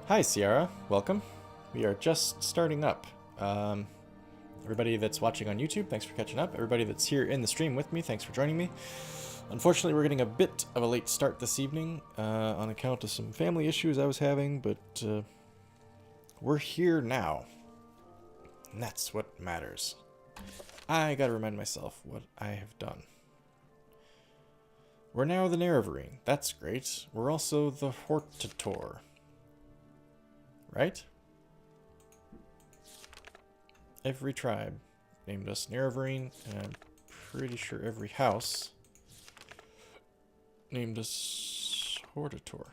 Hi, Sierra. Welcome. We are just starting up. Everybody that's watching on YouTube, thanks for catching up. Everybody that's here in the stream with me, thanks for joining me. Unfortunately, we're getting a bit of a late start this evening on account of some family issues I was having, but we're here now. And that's what matters. I gotta remind myself what I have done. We're now the Nerevarine. That's great. We're also the Hortator. Right? Every tribe named us Nerevarine, and I'm pretty sure every house named us Hortator.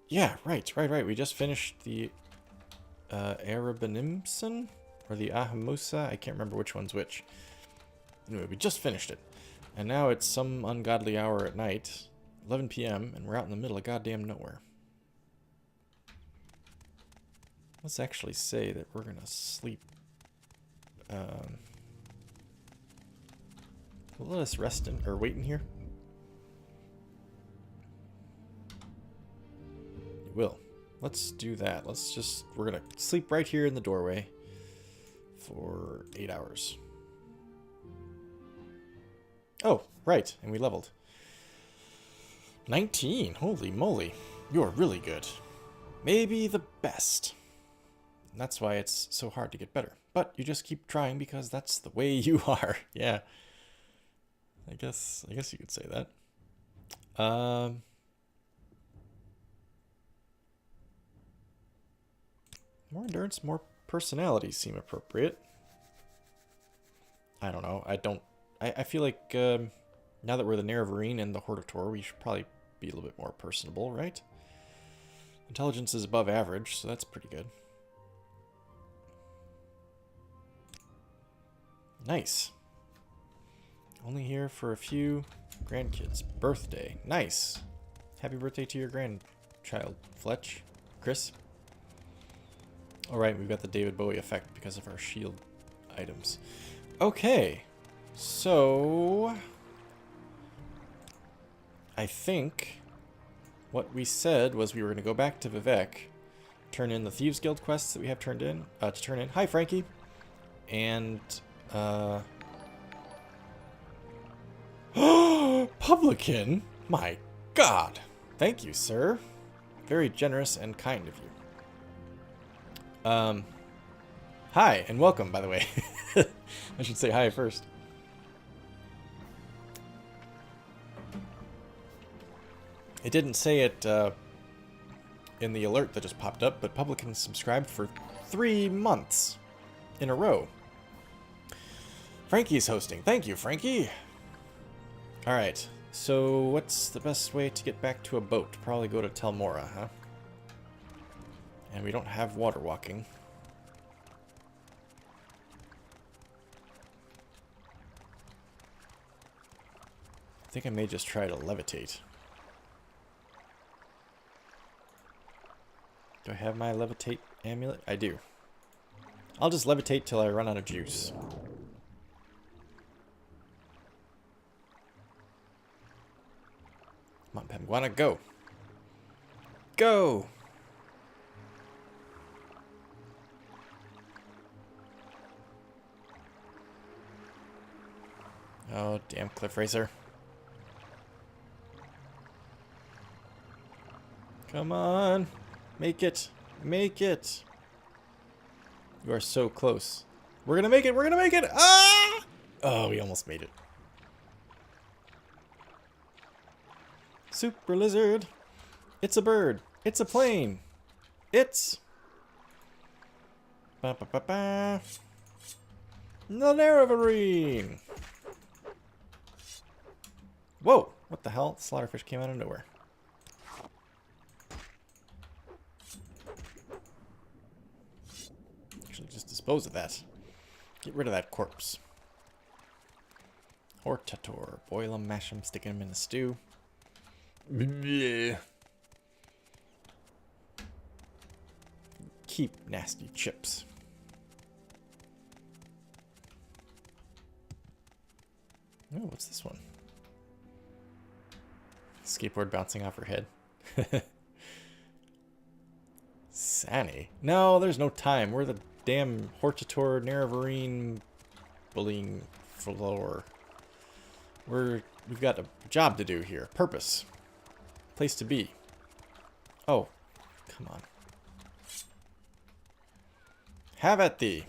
Yeah, right. We just finished the Arabanimson or the Ahamusa. I can't remember which one's which. Anyway, we just finished it. And now it's some ungodly hour at night, 11 p.m., and we're out in the middle of goddamn nowhere. Let's actually say that we're gonna sleep. Let us rest in, or wait in here. It will. Let's do that. We're gonna sleep right here in the doorway for 8 hours. Oh, right, and we leveled. 19, holy moly. You're really good. Maybe the best. And that's why it's so hard to get better. But you just keep trying because that's the way you are. Yeah. I guess you could say that. More endurance, more personality seem appropriate. I don't know. I feel like now that we're the Nerevarine and the Hortator, we should probably be a little bit more personable, right? Intelligence is above average, so that's pretty good. Nice. Only here for a few grandkids. Birthday. Nice. Happy birthday to your grandchild, Fletch. Chris. Alright, we've got the David Bowie effect because of our shield items. Okay. So, I think what we said was we were going to go back to Vivek, turn in the Thieves Guild quests that we have to turn in. Hi, Frankie. And, Publican? My God. Thank you, sir. Very generous and kind of you. Hi, and welcome, by the way. I should say hi first. It didn't say it in the alert that just popped up, but Publican subscribed for 3 months in a row. Frankie's hosting. Thank you, Frankie. Alright, so what's the best way to get back to a boat? Probably go to Telmora, huh? And we don't have water walking. I think I may just try to levitate. Do I have my levitate amulet? I do. I'll just levitate till I run out of juice. Come on, Penguana, go! Go! Oh, damn cliff racer. Come on! Make it! Make it! You are so close. We're gonna make it! We're gonna make it! Ah! Oh, we almost made it. Super lizard! It's a bird! It's a plane! It's... Ba-ba-ba-ba! The Nerevarine! Whoa! What the hell? The slaughterfish came out of nowhere. Actually, just dispose of that. Get rid of that corpse. Hortator. Boil him, mash him, stick him in a stew. Blech. Keep nasty chips. Oh, what's this one? Skateboard bouncing off her head. Sani? No, there's no time. We're the damn Hortator Naravarine bullying floor. We've got a job to do here. Purpose. Place to be. Oh, come on. Have at thee.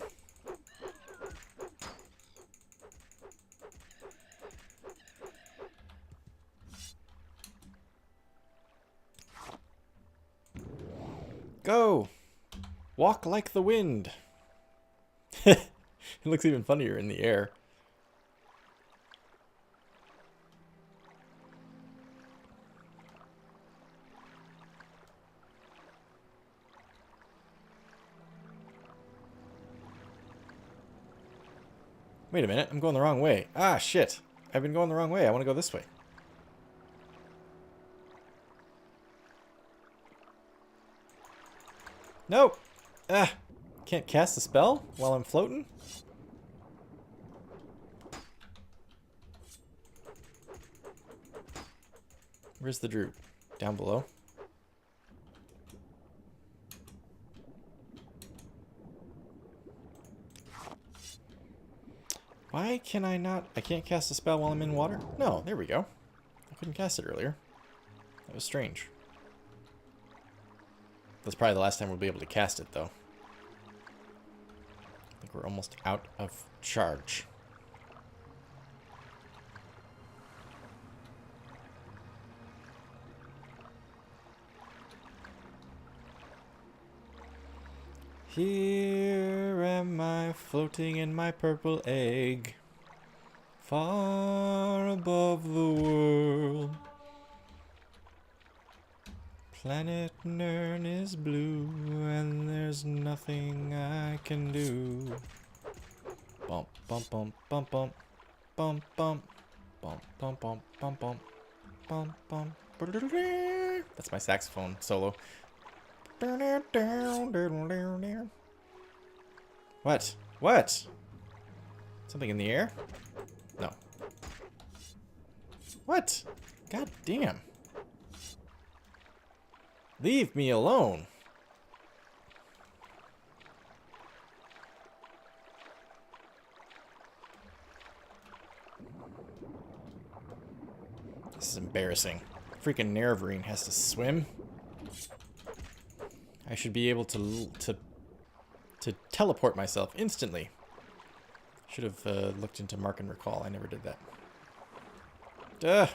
Go! Walk like the wind. It looks even funnier in the air. Wait a minute, I'm going the wrong way. Ah, shit. I've been going the wrong way. I want to go this way. Nope. Ah, can't cast a spell while I'm floating? Where's the druid? Down below. Why can I not... I can't cast a spell while I'm in water? No, there we go. I couldn't cast it earlier. That was strange. That's probably the last time we'll be able to cast it, though. I think we're almost out of charge. Here am I floating in my purple egg, far above the world. Planet Nern is blue, and there's nothing I can do. Bump, bump, bump, bump, bump, bump, bump, bump, bump, bump, bump, bump, bump, bump. That's my saxophone solo. What? What? Something in the air? No. What? God damn. Leave me alone. This is embarrassing. Freaking Naravarine has to swim. I should be able to teleport myself instantly. Should have looked into Mark and Recall. I never did that. Duh.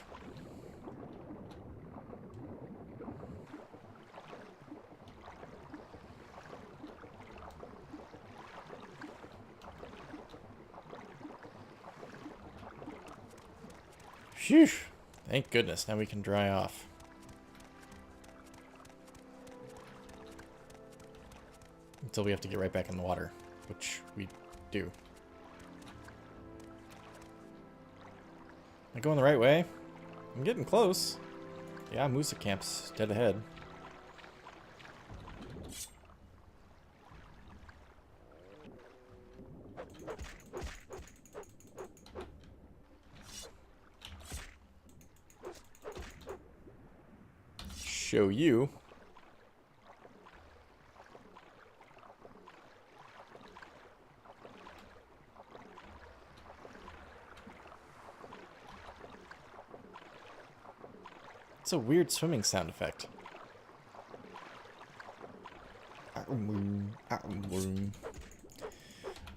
Phew. Thank goodness. Now we can dry off. Until we have to get right back in the water, which we do. Am I going the right way? I'm getting close. Yeah, Musa Camp's dead ahead. Show you. It's a weird swimming sound effect.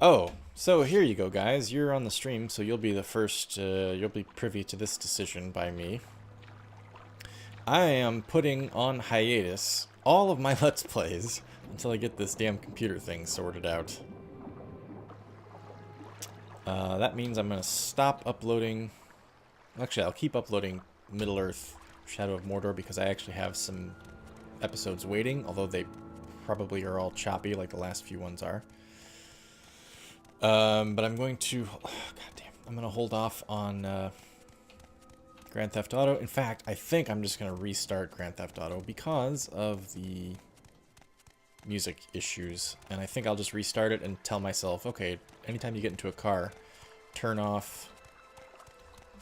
Oh, so here you go, guys. You're on the stream, so you'll be the first, you'll be privy to this decision by me. I am putting on hiatus all of my Let's Plays until I get this damn computer thing sorted out. That means I'm going to stop uploading... Actually, I'll keep uploading Middle-earth Shadow of Mordor because I actually have some episodes waiting, although they probably are all choppy like the last few ones are. But I'm going to... Oh, goddamn. I'm going to hold off on Grand Theft Auto. In fact, I think I'm just going to restart Grand Theft Auto because of the music issues. And I think I'll just restart it and tell myself, okay, anytime you get into a car, turn off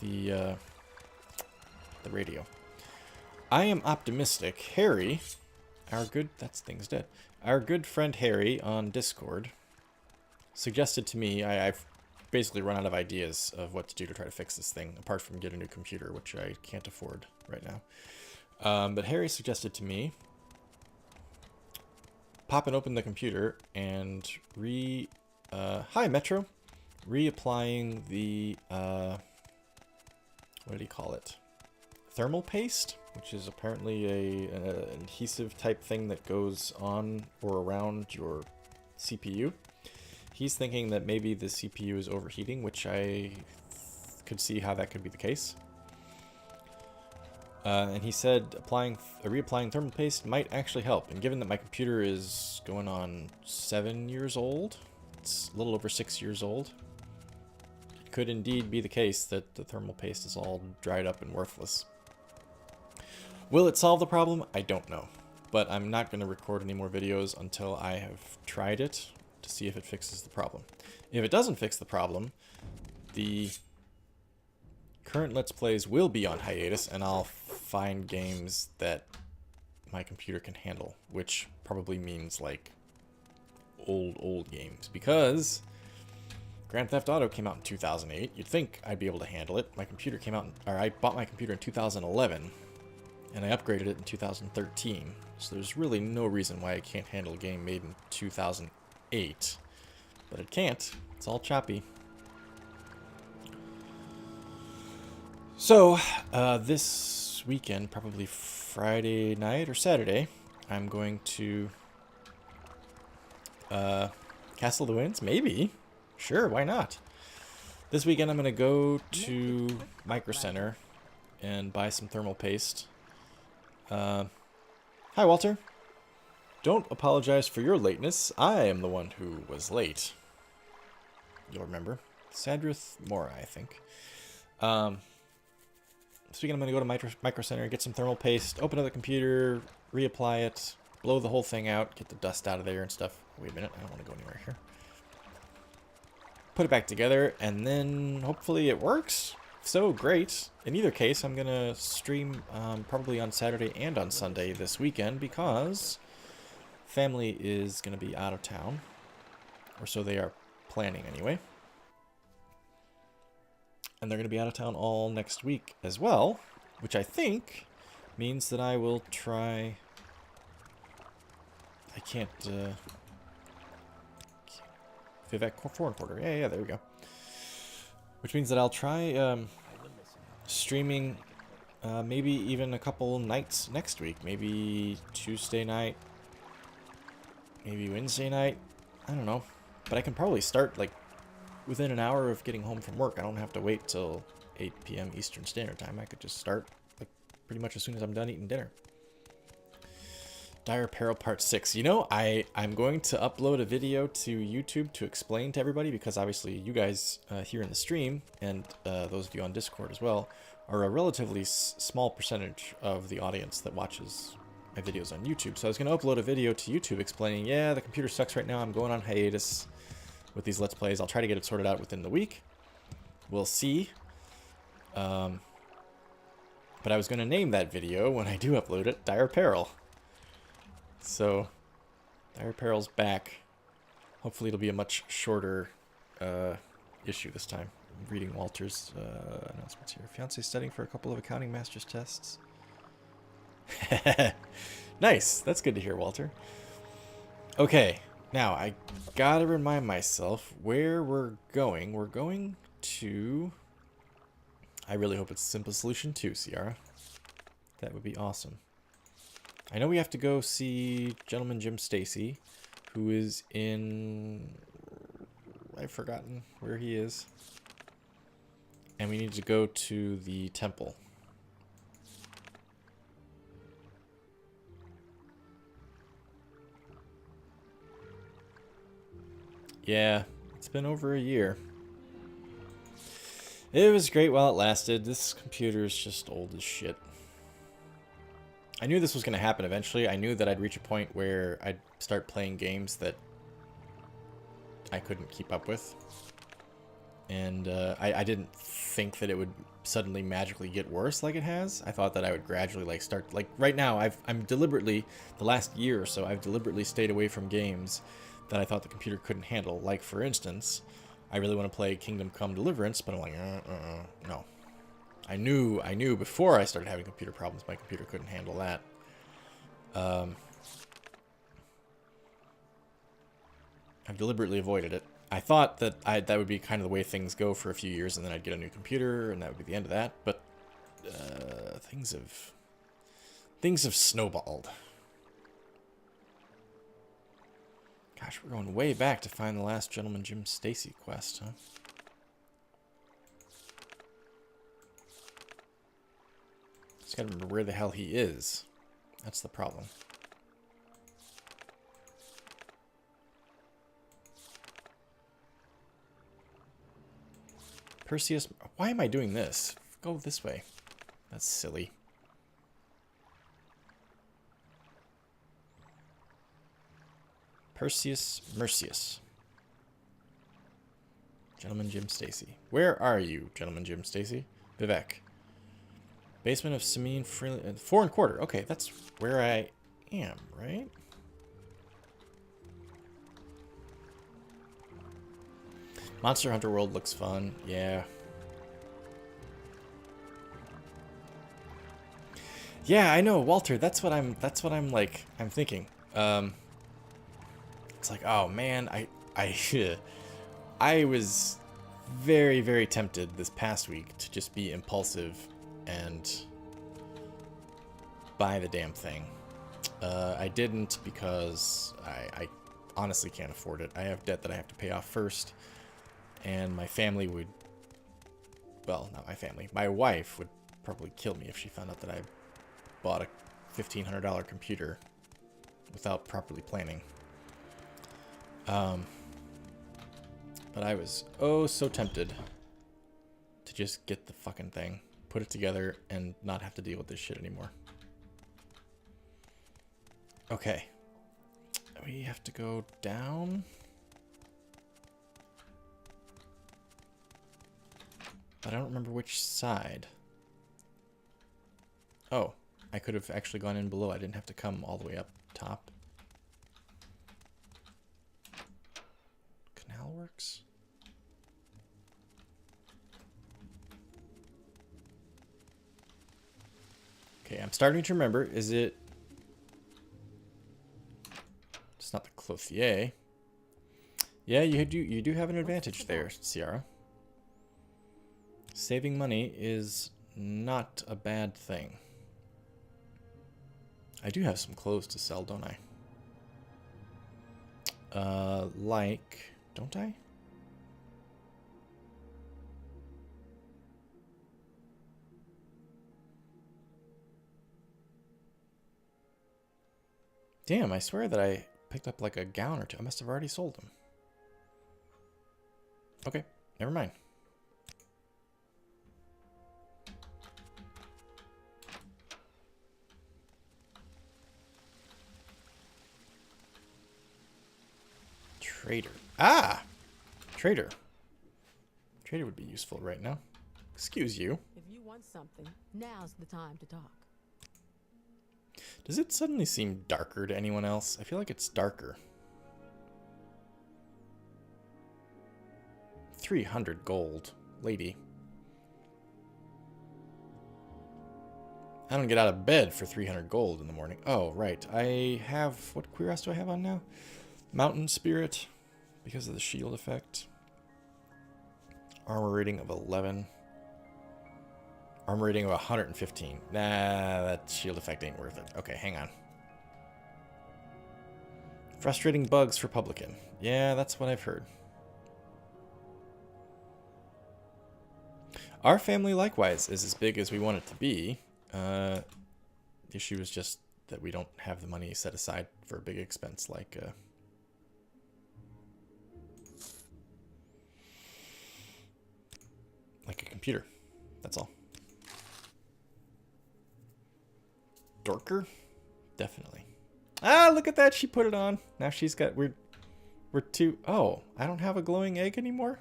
the radio. I am optimistic. Harry, that thing's dead. Our good friend Harry on Discord suggested to me, I've basically run out of ideas of what to do to try to fix this thing, apart from get a new computer, which I can't afford right now. But Harry suggested to me popping open the computer and hi Metro, reapplying the what did he call it? Thermal paste, which is apparently an adhesive type thing that goes on or around your CPU. He's thinking that maybe the CPU is overheating, which I could see how that could be the case. And he said reapplying thermal paste might actually help. And given that my computer is going on 7 years old, it's a little over 6 years old, it could indeed be the case that the thermal paste is all dried up and worthless. Will it solve the problem? I don't know. But I'm not going to record any more videos until I have tried it to see if it fixes the problem. If it doesn't fix the problem, the current Let's Plays will be on hiatus, and I'll find games that my computer can handle, which probably means like old games, because Grand Theft Auto came out in 2008. You'd think I'd be able to handle it. My computer came out, I bought my computer in 2011, and I upgraded it in 2013. So there's really no reason why I can't handle a game made in 2008, but it can't. It's all choppy. So, this weekend, probably Friday night or Saturday, I'm going to Castle of the Winds? Maybe. Sure, why not? This weekend I'm going to go to Micro Center and buy some thermal paste. Hi, Walter. Don't apologize for your lateness. I am the one who was late. You'll remember. Sadrith Mora, I think. This weekend I'm going to go to Micro Center, get some thermal paste, open up the computer, reapply it, blow the whole thing out, get the dust out of there and stuff. Wait a minute, I don't want to go anywhere here. Put it back together, and then hopefully it works. So great. In either case, I'm going to stream probably on Saturday and on Sunday this weekend because family is going to be out of town, or so they are planning anyway. And they're going to be out of town all next week as well, which I think means that I will try... I can't... Vivek Foreign Quarter. Yeah, there we go. Which means that I'll try streaming maybe even a couple nights next week. Maybe Tuesday night. Maybe Wednesday night. I don't know. But I can probably start like within an hour of getting home from work. I don't have to wait till 8 p.m. Eastern Standard Time. I could just start like pretty much as soon as I'm done eating dinner. Dire Peril Part 6. You know, I'm going to upload a video to YouTube to explain to everybody, because obviously you guys here in the stream, and those of you on Discord as well, are a relatively small percentage of the audience that watches my videos on YouTube. So I was going to upload a video to YouTube explaining, yeah, the computer sucks right now, I'm going on hiatus with these Let's Plays. I'll try to get it sorted out within the week. We'll see. But I was going to name that video, when I do upload it, Dire Peril. So, Dire Peril's back. Hopefully it'll be a much shorter issue this time. I'm reading Walter's announcements here. Fiancé studying for a couple of accounting master's tests. Nice. That's good to hear, Walter. Okay. Now, I gotta remind myself where we're going. We're going to... I really hope it's Simple Solution 2, Ciara. That would be awesome. I know we have to go see Gentleman Jim Stacy, who is in... I've forgotten where he is. And we need to go to the temple. Yeah, it's been over a year. It was great while it lasted. This computer is just old as shit. I knew this was going to happen eventually. I knew that I'd reach a point where I'd start playing games that I couldn't keep up with. And I didn't think that it would suddenly magically get worse like it has. I thought that I would gradually like start, like right now I'm deliberately, the last year or so, I've deliberately stayed away from games that I thought the computer couldn't handle. Like for instance, I really want to play Kingdom Come Deliverance, but I'm like, no. I knew before I started having computer problems, my computer couldn't handle that. I've deliberately avoided it. I thought that that would be kind of the way things go for a few years, and then I'd get a new computer, and that would be the end of that. But things have snowballed. Gosh, we're going way back to find the last Gentleman Jim Stacy quest, huh? Just gotta remember where the hell he is. That's the problem. Perseus, why am I doing this? Go this way. That's silly. Perseus Mercius. Gentleman Jim Stacy. Where are you, Gentleman Jim Stacy? Vivek. Basement of Samine Freeland. 4 1/4. Okay, that's where I am, right? Monster Hunter World looks fun. Yeah. Yeah, I know, Walter. That's what I'm like. I'm thinking. It's like, oh man, I was very, very tempted this past week to just be impulsive and buy the damn thing. I didn't because I honestly can't afford it. I have debt that I have to pay off first. And my family would, well, not my family, my wife would probably kill me if she found out that I bought a $1,500 computer without properly planning. But I was so tempted to just get the fucking thing, put it together, and not have to deal with this shit anymore. Okay. We have to go down. But I don't remember which side. Oh, I could have actually gone in below. I didn't have to come all the way up top. Canal works? Okay, I'm starting to remember. Is it... It's not the Clothier. Yeah, you do have an advantage there, Ciara. Saving money is not a bad thing. I do have some clothes to sell, don't I? Like, don't I? Damn, I swear that I picked up like a gown or two. I must have already sold them. Okay, never mind. Trader. Ah! Trader. Trader would be useful right now. Excuse you. If you want something, now's the time to talk. Does it suddenly seem darker to anyone else? I feel like it's darker. 300 gold. Lady. I don't get out of bed for 300 gold in the morning. Oh, right. I have... What cuirass do I have on now? Mountain Spirit. Because of the shield effect. Armor rating of 11. Armor rating of 115. Nah, that shield effect ain't worth it. Okay, hang on. Frustrating bugs for Publican. Yeah, that's what I've heard. Our family, likewise, is as big as we want it to be. The issue is just that we don't have the money set aside for a big expense like... like a computer. That's all. Dorker? Definitely. Ah, look at that. She put it on. Now she's got... We're too... Oh, I don't have a glowing egg anymore?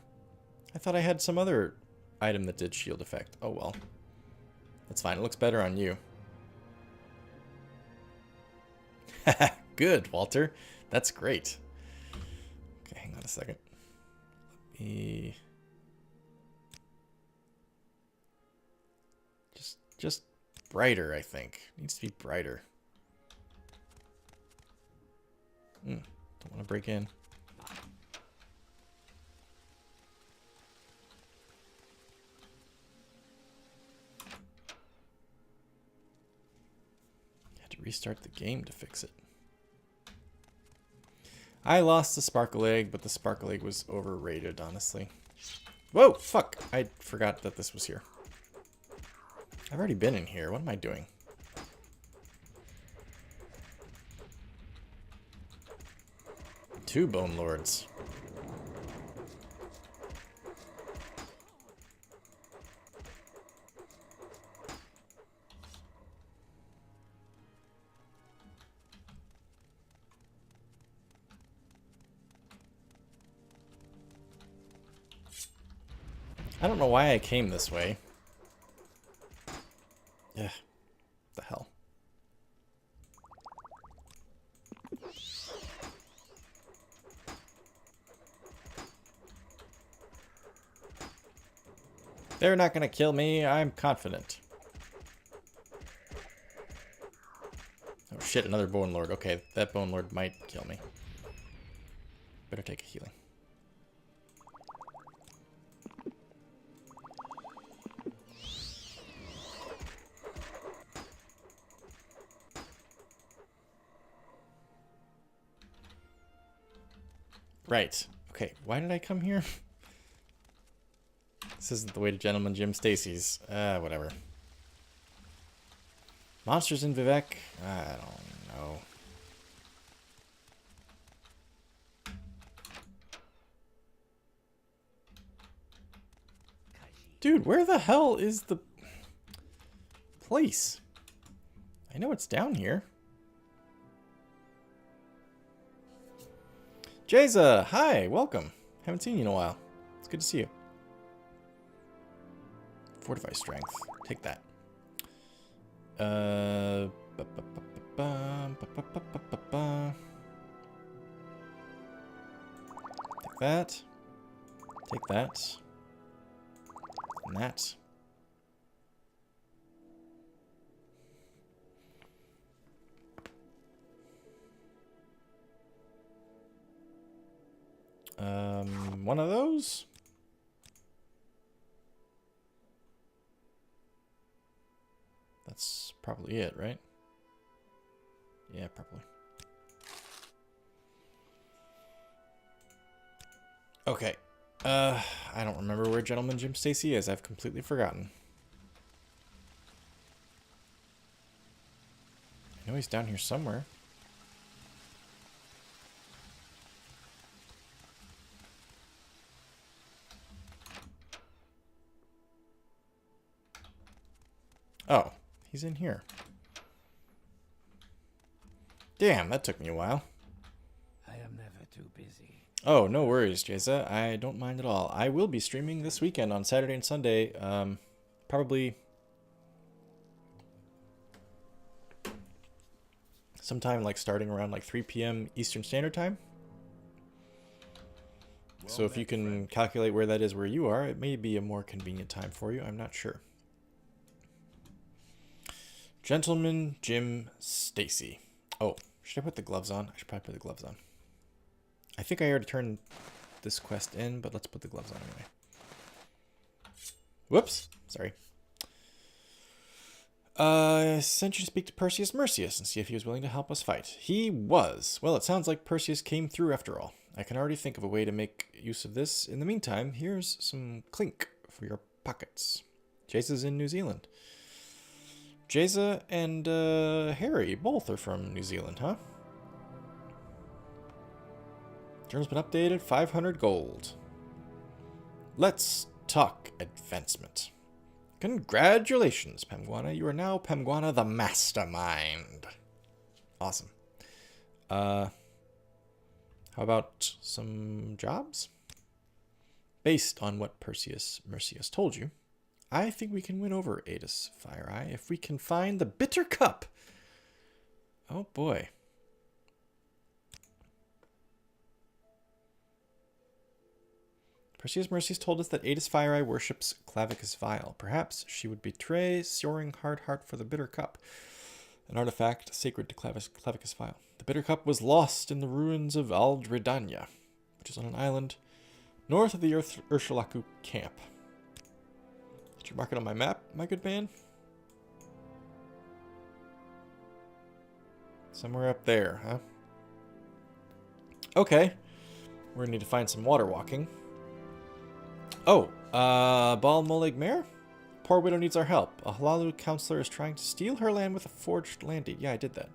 I thought I had some other item that did shield effect. Oh well. That's fine. It looks better on you. Good, Walter. That's great. Okay, hang on a second. Let me... Just brighter, I think. Needs to be brighter. Don't want to break in. Had to restart the game to fix it. I lost the sparkle egg, but the sparkle egg was overrated, honestly. Whoa, fuck! I forgot that this was here. I've already been in here. What am I doing? Two Bone Lords. I don't know why I came this way. Yeah, the hell. They're not gonna kill me, I'm confident. Oh shit, another Bone Lord. Okay, that Bone Lord might kill me. Better take a healing. Right. Okay, why did I come here? This isn't the way to Gentleman Jim Stacy's. Whatever. Monsters in Vivek? I don't know. Dude, where the hell is the place? I know it's down here. Jayza, hi, welcome. Haven't seen you in a while. It's good to see you. Fortify strength. Take that. Take that. Take that. And that. One of those. That's probably it, right? Yeah, probably. Okay. I don't remember where Gentleman Jim Stacy is. I've completely forgotten. I know he's down here somewhere. Oh, he's in here. Damn, that took me a while. I am never too busy. Oh, no worries, Jayza. I don't mind at all. I will be streaming this weekend on Saturday and Sunday. Probably sometime like starting around like 3 p.m. Eastern Standard Time. Well, So if you can calculate where that is where you are, it may be a more convenient time for you. I'm not sure. Gentleman Jim Stacy. Oh, should I put the gloves on? I should probably put the gloves on. I think I already turned this quest in, but let's put the gloves on anyway. Whoops. Sorry. I sent you to speak to Perseus Mercius and see if he was willing to help us fight. He was. Well, it sounds like Perseus came through after all. I can already think of a way to make use of this. In the meantime, here's some clink for your pockets. Jace's in New Zealand. Jayza and Harry both are from New Zealand, huh? Journal's been updated, 500 gold. Let's talk advancement. Congratulations, Pemguana. You are now Pemguana the Mastermind. Awesome. How about some jobs? based on what Perseus Mercius told you, I think we can win over Adis FireEye if we can find the Bitter Cup. Oh boy. Perseus Mercius told us that Adis FireEye worships Clavicus Vile. Perhaps she would betray Soaring Hard Heart for the Bitter Cup, an artifact sacred to Clavicus Vile. The Bitter Cup was lost in the ruins of Aldredania, which is on an island north of the Urshulaku camp. Did you mark it on my map, my good man? Somewhere up there, huh? Okay. We're gonna need to find some water walking. Oh, Bal Molig Mare? Poor widow needs our help. A Halalu counselor is trying to steal her land with a forged land deed. Yeah, I did that.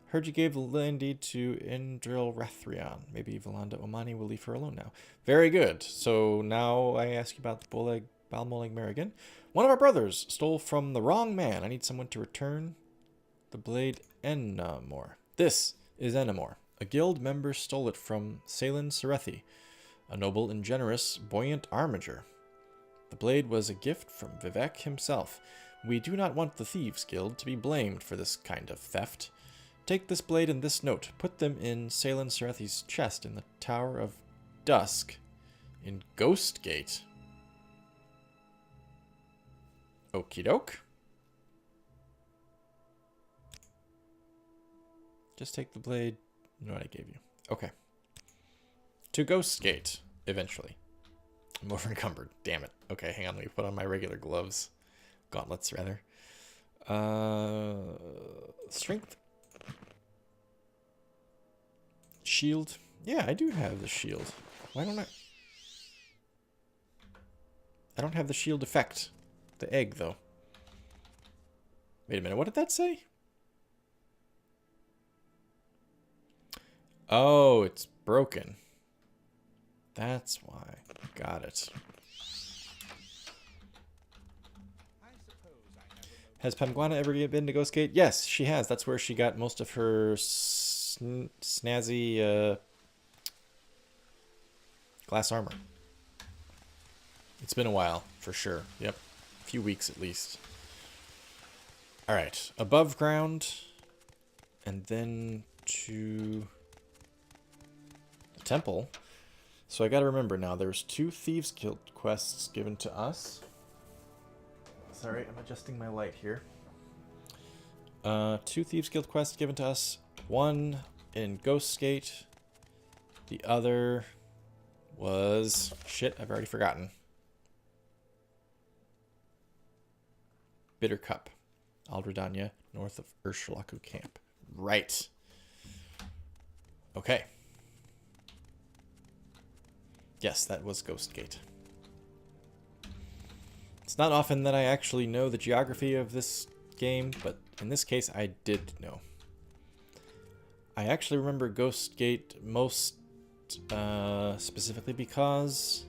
Heard you gave the land deed to Indril Rathrion. Maybe Valanda Omani will leave her alone now. Very good. So now I ask you about the Bal Molig Mare again. One of our brothers stole from the wrong man. I need someone to return the blade Enamor. This is Enamor. A guild member stole it from Salen Serethi, a noble and generous buoyant armiger. The blade was a gift from Vivek himself. We do not want the Thieves Guild to be blamed for this kind of theft. Take this blade and this note. Put them in Salen Serethi's chest in the Tower of Dusk in Ghost Gate. Okie doke. Just take the blade. You know what I gave you. Okay. To Ghost Gate, eventually. I'm over encumbered. Damn it. Okay, hang on. Let me put on my regular gloves. Gauntlets, rather. Strength. Shield. Yeah, I do have the shield. Why don't I... I don't have the shield effect. The egg, though. Wait a minute. What did that say? Oh, it's broken. That's why. Got it. Has Pamguana ever been to Ghostgate? Yes, she has. That's where she got most of her snazzy glass armor. It's been a while, for sure. Yep. A few weeks at least. Alright. Above ground. And then to the temple. So I gotta remember now, there's 2 Thieves Guild quests given to us. Sorry, I'm adjusting my light here. 2 Thieves Guild quests given to us. One in Ghost Gate. The other was... Shit, I've already forgotten. Bitter Cup. Aldredania, north of Urshulaku camp. Right. Okay. Yes, that was Ghost Gate. It's not often that I actually know the geography of this game, but in this case I did know. I actually remember Ghost Gate most specifically because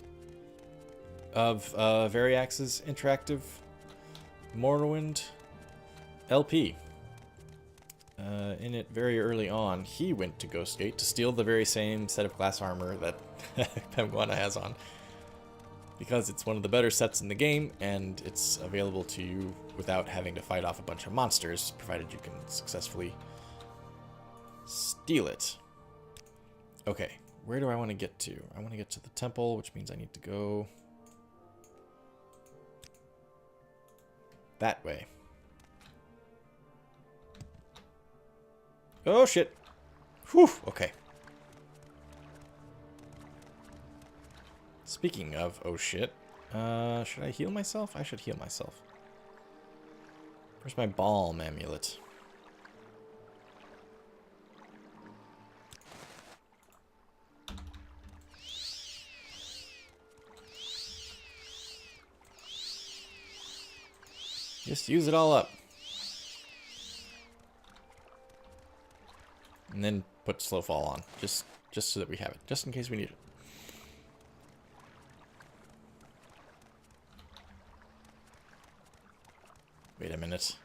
of Variax's interactive Morrowind LP. In it very early on, he went to Ghost Gate to steal the very same set of glass armor that Pamguana has on. Because it's one of the better sets in the game, and it's available to you without having to fight off a bunch of monsters, provided you can successfully steal it. Okay, where do I want to get to? I want to get to the temple, which means I need to go that way. Oh, shit. Whew, okay. Speaking of oh shit, should I heal myself? I should heal myself. Where's my balm amulet? Just use it all up. And then put slow fall on, just so that we have it, just in case we need it. Wait a minute.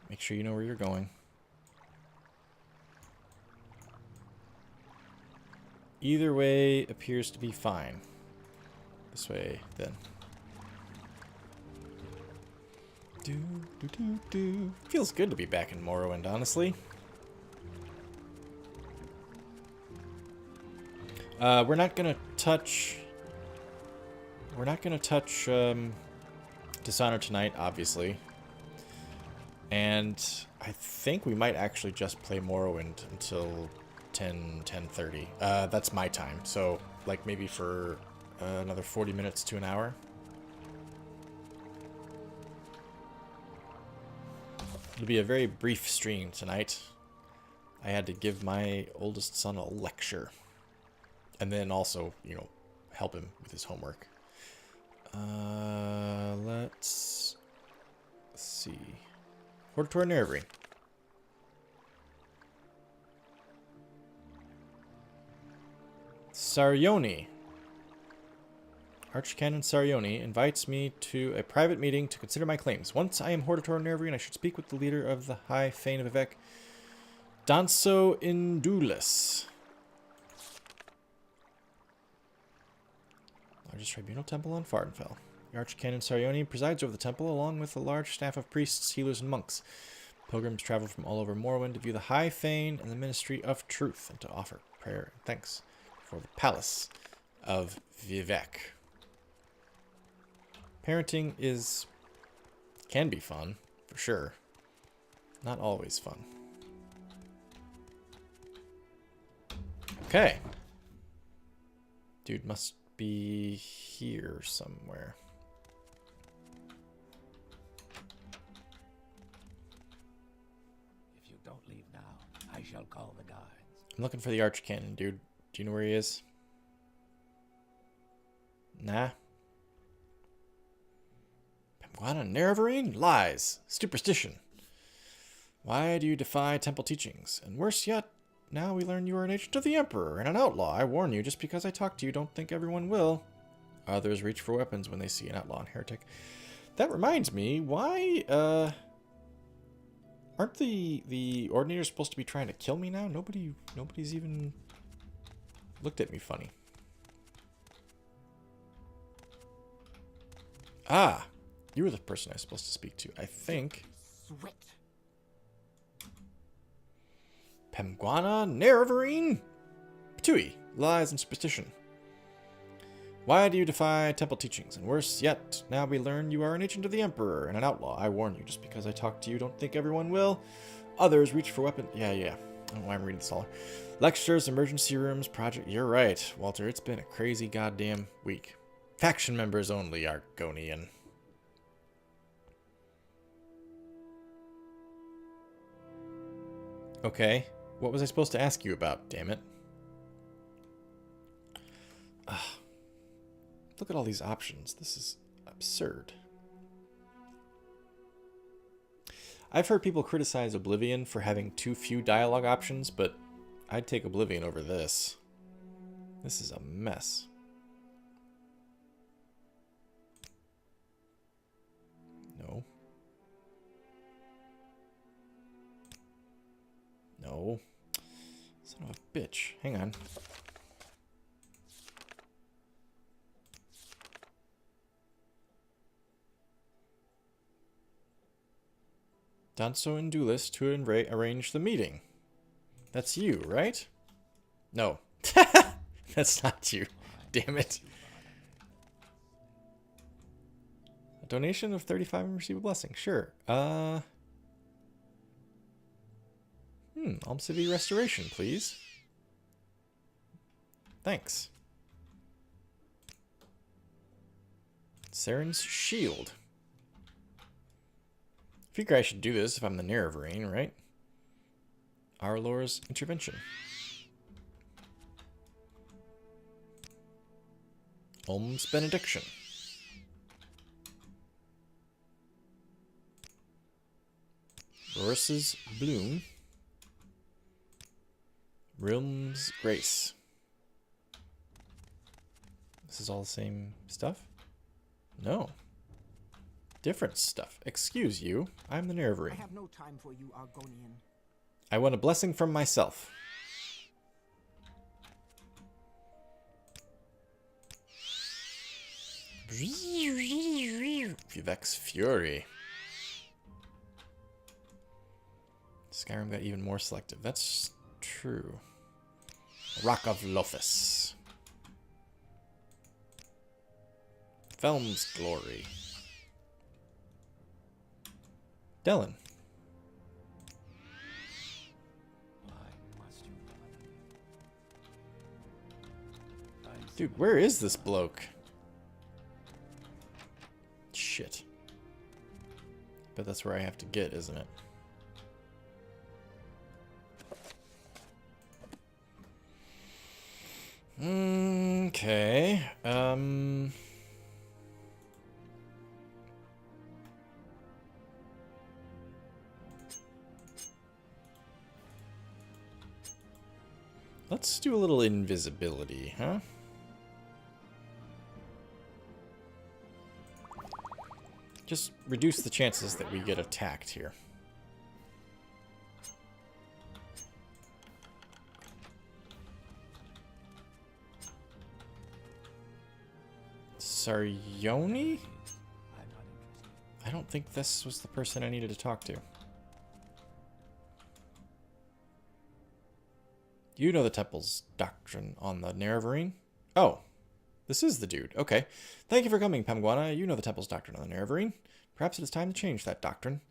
Make sure you know where you're going. Either way appears to be fine. This way, then. Do, do, do, do. Feels good to be back in Morrowind, honestly. We're not gonna touch... We're not gonna touch, Dishonored tonight, obviously. And I think we might actually just play Morrowind until 10:30. That's my time, so, like, maybe for another 40 minutes to an hour. It'll be a very brief stream tonight. I had to give my oldest son a lecture. And then also, you know, help him with his homework. Let's see. Hortator Nervry. Sarioni. Archcanon Sarioni invites me to a private meeting to consider my claims. Once I am Hortator Nervry, I should speak with the leader of the High Fane of Vivec, Danso Indulis. Largest tribunal temple on Fardenfell. The Archcanon Sarioni presides over the temple along with a large staff of priests, healers, and monks. Pilgrims travel from all over Morrowind to view the High Fane and the Ministry of Truth and to offer prayer and thanks for the Palace of Vivec. Parenting can be fun, for sure. Not always fun. Okay. Dude must be here somewhere. If you don't leave now, I shall call the guards. I'm looking for the Archcanon, dude. Do you know where he is? Nah. Pemguana Nerevarine? Lies. Superstition. Why do you defy temple teachings? And worse yet, now we learn you are an agent of the Emperor and an outlaw. I warn you, just because I talk to you, don't think everyone will. Others reach for weapons when they see an outlaw and heretic. That reminds me, why, aren't the Ordinators supposed to be trying to kill me now? Nobody's even looked at me funny. Ah, you were the person I was supposed to speak to, I think. Sweat. Pemguana Nerevarine? Ptui, lies and superstition. Why do you defy temple teachings? And worse yet, now we learn you are an agent of the Emperor and an outlaw. I warn you, just because I talk to you, don't think everyone will. Others reach for weapons. Yeah. I don't know why I'm reading this all. Lectures, emergency rooms, project. You're right, Walter. It's been a crazy goddamn week. Faction members only, Argonian. Okay. What was I supposed to ask you about, damn it? Look at all these options. This is absurd. I've heard people criticize Oblivion for having too few dialogue options, but I'd take Oblivion over this. This is a mess. No. No. Son of a bitch. Hang on. Danso Indulis to arrange the meeting. That's you, right? No. That's not you. Damn it. A donation of 35 and receive a blessing. Sure. Alm City Restoration, please. Thanks. Saren's Shield. I figure I should do this if I'm the Nerevarine, right? Arlor's Intervention. Olm's Benediction. Roris's Bloom. Realm's Grace. This is all the same stuff? No. Different stuff. Excuse you. I'm the Nerevarine. I have no time for you, Argonian. I want a blessing from myself. Vivek's Fury. Skyrim got even more selective. That's true. Rock of Lothus. Felm's Glory. Dylan. Dude, where is this bloke? Shit. But that's where I have to get, isn't it? Okay. Let's do a little invisibility, huh? Just reduce the chances that we get attacked here. Saryoni? I don't think this was the person I needed to talk to. You know the temple's doctrine on the Nerevarine? Oh, this is the dude. Okay. Thank you for coming, Pamguana. You know the temple's doctrine on the Nerevarine. Perhaps it is time to change that doctrine.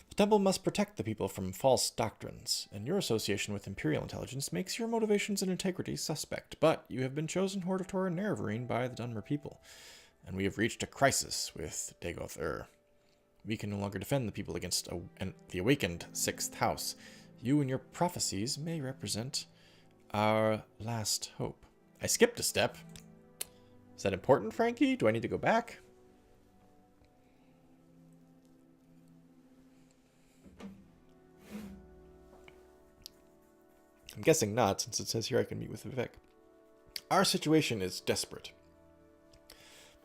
The temple must protect the people from false doctrines, and your association with Imperial intelligence makes your motivations and integrity suspect. But you have been chosen Horde of Tor and Nerevarine by the Dunmer people, and we have reached a crisis with Dagoth-Ur. We can no longer defend the people against the awakened Sixth House. You and your prophecies may represent our last hope. I skipped a step. Is that important, Frankie? Do I need to go back? I'm guessing not, since it says here I can meet with Vivek. Our situation is desperate.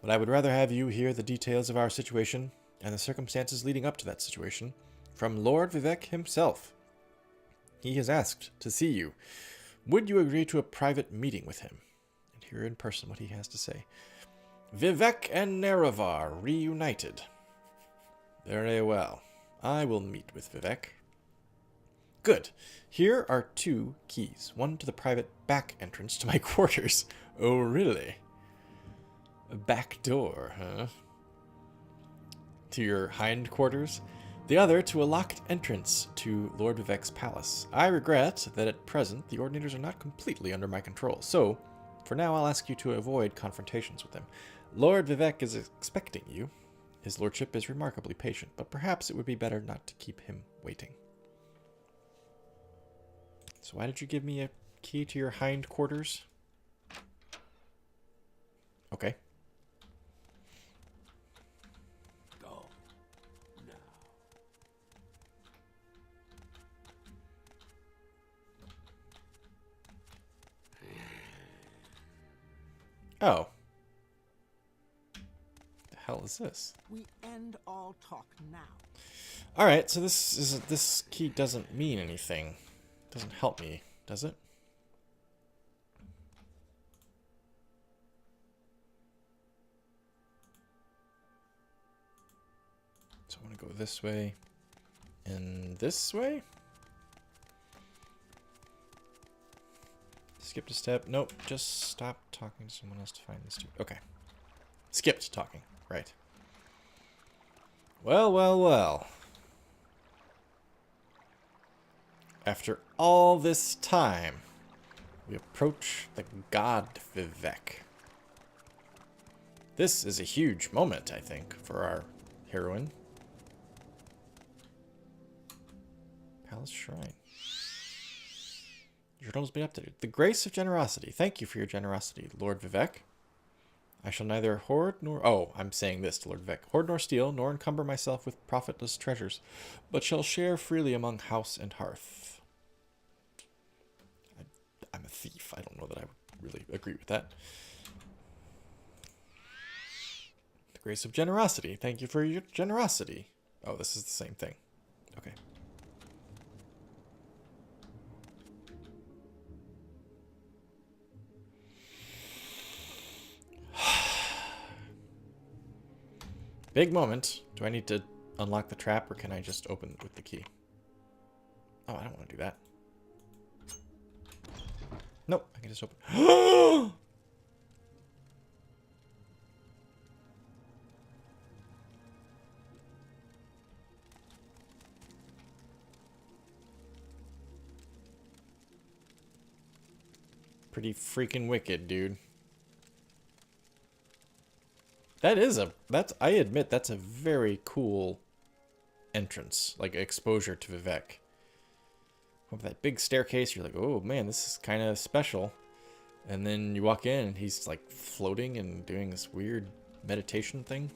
But I would rather have you hear the details of our situation and the circumstances leading up to that situation from Lord Vivek himself. He has asked to see you. Would you agree to a private meeting with him and hear in person what he has to say? Vivek and Nerevar reunited. Very well. I will meet with Vivek. Good. Here are 2 keys. One to the private back entrance to my quarters. Oh, really? A back door, huh? To your hind quarters? The other to a locked entrance to Lord Vivek's palace. I regret that at present the Ordinators are not completely under my control, so for now I'll ask you to avoid confrontations with them. Lord Vivek is expecting you. His lordship is remarkably patient, but perhaps it would be better not to keep him waiting. So why did you give me a key to your hind quarters? Okay. Go now. Oh. The hell is this? We end all talk now. Alright, so this key doesn't mean anything. Doesn't help me, does it? So I want to go this way and this way? Skipped a step. Nope, just stop talking to someone else to find this dude. Okay. Skipped talking, right. Well, well, well. After all this time, we approach the god Vivek. This is a huge moment, I think, for our heroine. Palace Shrine. Journal has been updated. The grace of generosity. Thank you for your generosity, Lord Vivek. I shall neither hoard nor... Oh, I'm saying this to Lord Vivek. Hoard nor steal, nor encumber myself with profitless treasures, but shall share freely among house and hearth. I'm a thief. I don't know that I would really agree with that. The grace of generosity. Thank you for your generosity. Oh, this is the same thing. Okay. Big moment. Do I need to unlock the trap, or can I just open it with the key? Oh, I don't want to do that. Nope, I can just open. Pretty freaking wicked, dude. I admit that's a very cool entrance, like exposure to Vivek. With that big staircase, you're like, oh man, this is kind of special. And then you walk in and he's like floating and doing this weird meditation thing.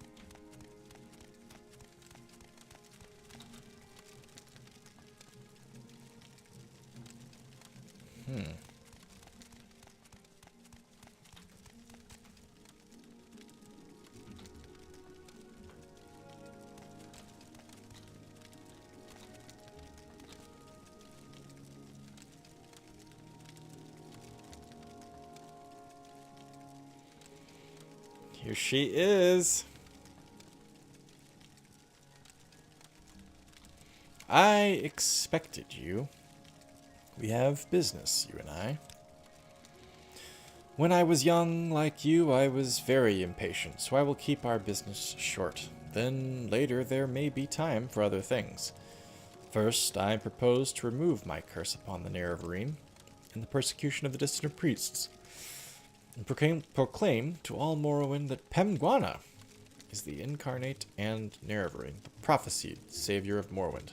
Here she is. I expected you. We have business, you and I. When I was young, like you, I was very impatient, so I will keep our business short. Then later there may be time for other things. First, I propose to remove my curse upon the Nerevarine and the persecution of the dissident priests, and proclaim to all Morrowind that Pemguana is the incarnate and Nerevarine, the prophesied savior of Morrowind,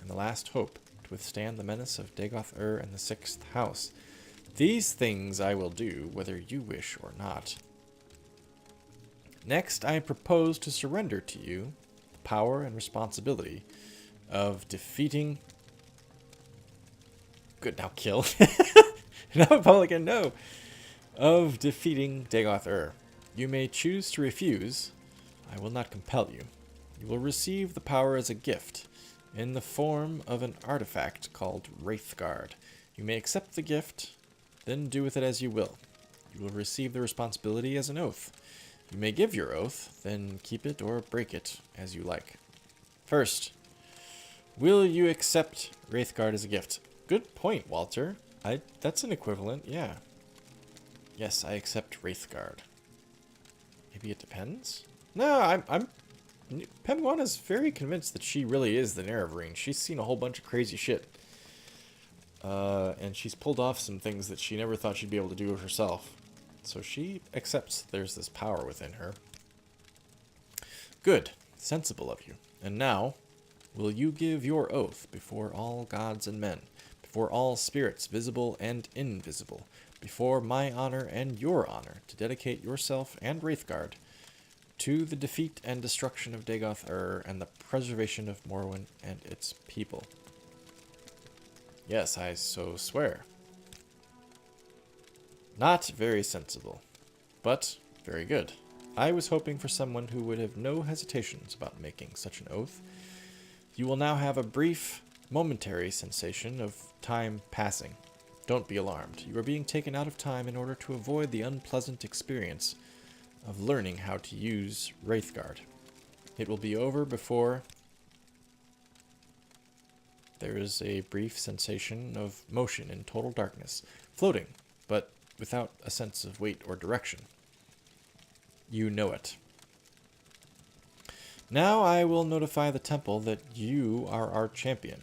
and the last hope to withstand the menace of Dagoth-Ur and the Sixth House. These things I will do, whether you wish or not. Next, I propose to surrender to you the power and responsibility of defeating... Good, now kill. Now Republican, no. Of defeating Dagoth-Ur. You may choose to refuse. I will not compel you. You will receive the power as a gift, in the form of an artifact called Wraithguard. You may accept the gift, then do with it as you will. You will receive the responsibility as an oath. You may give your oath, then keep it or break it as you like. First, will you accept Wraithguard as a gift? Good point, Walter. That's an equivalent, yeah. Yes, I accept Wraithguard. Maybe it depends? No, Pemguana's very convinced that she really is the Nerevarine. She's seen a whole bunch of crazy shit. And she's pulled off some things that she never thought she'd be able to do herself. So she accepts there's this power within her. Good. Sensible of you. And now, will you give your oath before all gods and men, before all spirits, visible and invisible, before my honor and your honor, to dedicate yourself and Wraithguard to the defeat and destruction of Dagoth-Ur and the preservation of Morrowind and its people? Yes, I so swear. Not very sensible, but very good. I was hoping for someone who would have no hesitations about making such an oath. You will now have a brief, momentary sensation of time passing. Don't be alarmed. You are being taken out of time in order to avoid the unpleasant experience of learning how to use Wraithguard. It will be over before there is a brief sensation of motion in total darkness, floating, but without a sense of weight or direction. You know it. Now I will notify the temple that you are our champion.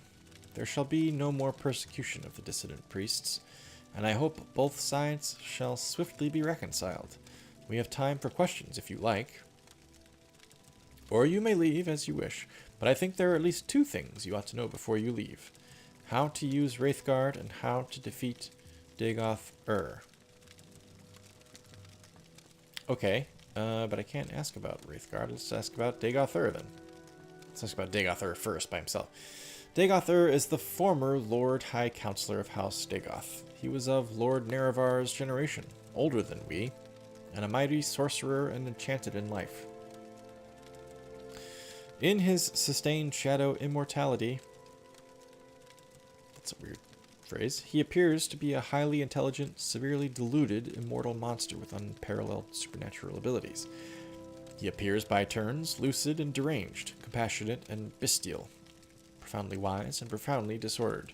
There shall be no more persecution of the dissident priests, and I hope both sides shall swiftly be reconciled. We have time for questions if you like. Or you may leave as you wish, but I think there are at least two things you ought to know before you leave. How to use Wraithguard and how to defeat Dagoth-Ur. Okay, but I can't ask about Wraithguard. Let's ask about Dagoth-Ur then. Let's ask about Dagoth-Ur first by himself. Dagoth-Ur is the former Lord High Counselor of House Dagoth. He was of Lord Nerevar's generation, older than we, and a mighty sorcerer and enchanted in life. In his sustained shadow immortality, that's a weird phrase, he appears to be a highly intelligent, severely deluded immortal monster with unparalleled supernatural abilities. He appears by turns lucid and deranged, compassionate and bestial, profoundly wise and profoundly disordered.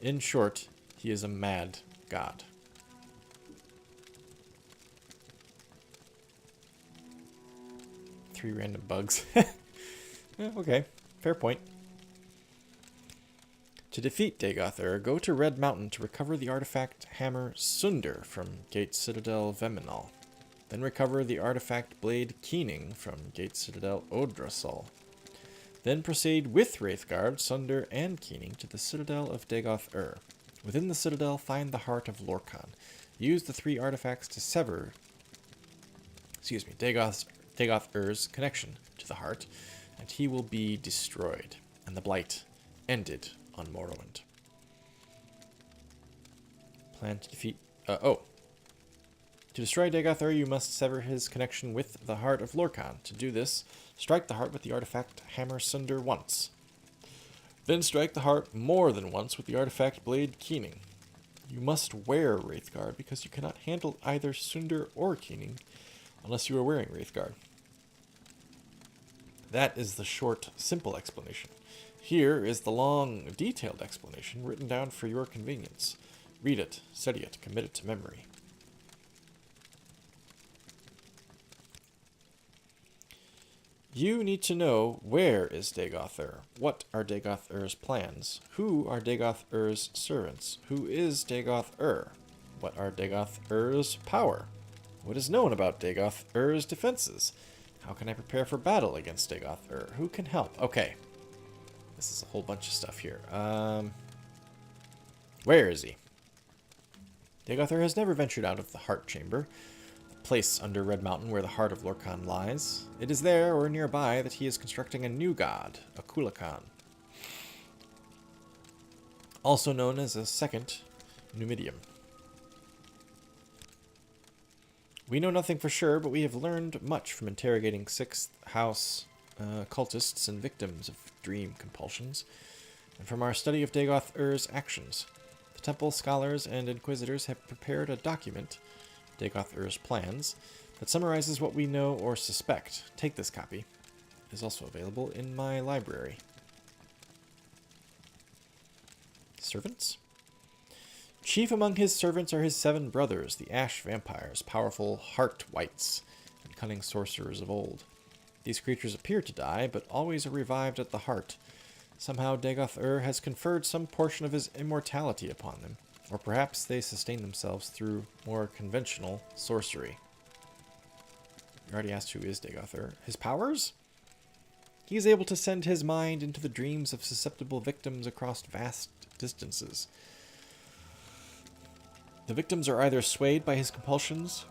In short, he is a mad god. Three random bugs. Yeah, okay, fair point. To defeat Dagoth go to Red Mountain to recover the artifact hammer Sunder from Gate Citadel Veminal. Then recover the artifact blade Keening from Gate Citadel Odrasol. Then proceed with Wraithguard, Sunder, and Keening to the Citadel of Dagoth Within the Citadel, find the Heart of Lorkhan. Use the 3 artifacts to sever Dagoth connection to the Heart, and he will be destroyed, and the Blight ended on Morrowind. Plan to defeat... To destroy Dagoth you must sever his connection with the Heart of Lorkhan. To do this, strike the heart with the artifact Hammer Sunder once. Then strike the heart more than once with the artifact Blade Keening. You must wear Wraithguard because you cannot handle either Sunder or Keening unless you are wearing Wraithguard. That is the short, simple explanation. Here is the long, detailed explanation written down for your convenience. Read it, study it, commit it to memory. You need to know where is Dagoth what are Dagoth plans, who are Dagoth servants, who is Dagoth what are Dagoth power, what is known about Dagoth defenses, how can I prepare for battle against Dagoth who can help. Okay, this is a whole bunch of stuff here. Where is he? Dagoth has never ventured out of the Heart Chamber, place under Red Mountain where the heart of Lorkhan lies. It is there or nearby that he is constructing a new god, a Kulakan, also known as a second Numidium. We know nothing for sure, but we have learned much from interrogating 6th House cultists and victims of dream compulsions, and from our study of Dagoth actions. The temple scholars and inquisitors have prepared a document, Dagoth plans, that summarizes what we know or suspect. Take this copy. It is also available in my library. Servants? Chief among his servants are his 7 brothers, the Ash Vampires, powerful Heart Wights, and cunning sorcerers of old. These creatures appear to die, but always are revived at the heart. Somehow Dagoth has conferred some portion of his immortality upon them. Or perhaps they sustain themselves through more conventional sorcery. You already asked who is Dagoth His powers? He is able to send his mind into the dreams of susceptible victims across vast distances. The victims are either swayed by his compulsions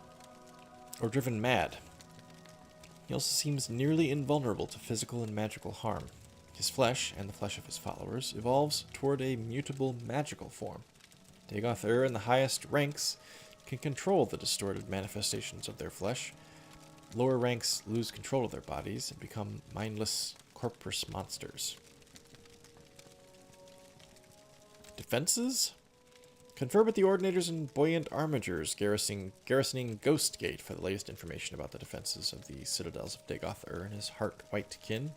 or driven mad. He also seems nearly invulnerable to physical and magical harm. His flesh, and the flesh of his followers, evolves toward a mutable magical form. Dagoth in the highest ranks can control the distorted manifestations of their flesh. Lower ranks lose control of their bodies and become mindless, corpus monsters. Defenses? Confer with the Ordinators and Buoyant Armigers garrisoning Ghost Gate for the latest information about the defenses of the citadels of Dagoth and his Heart-White kin.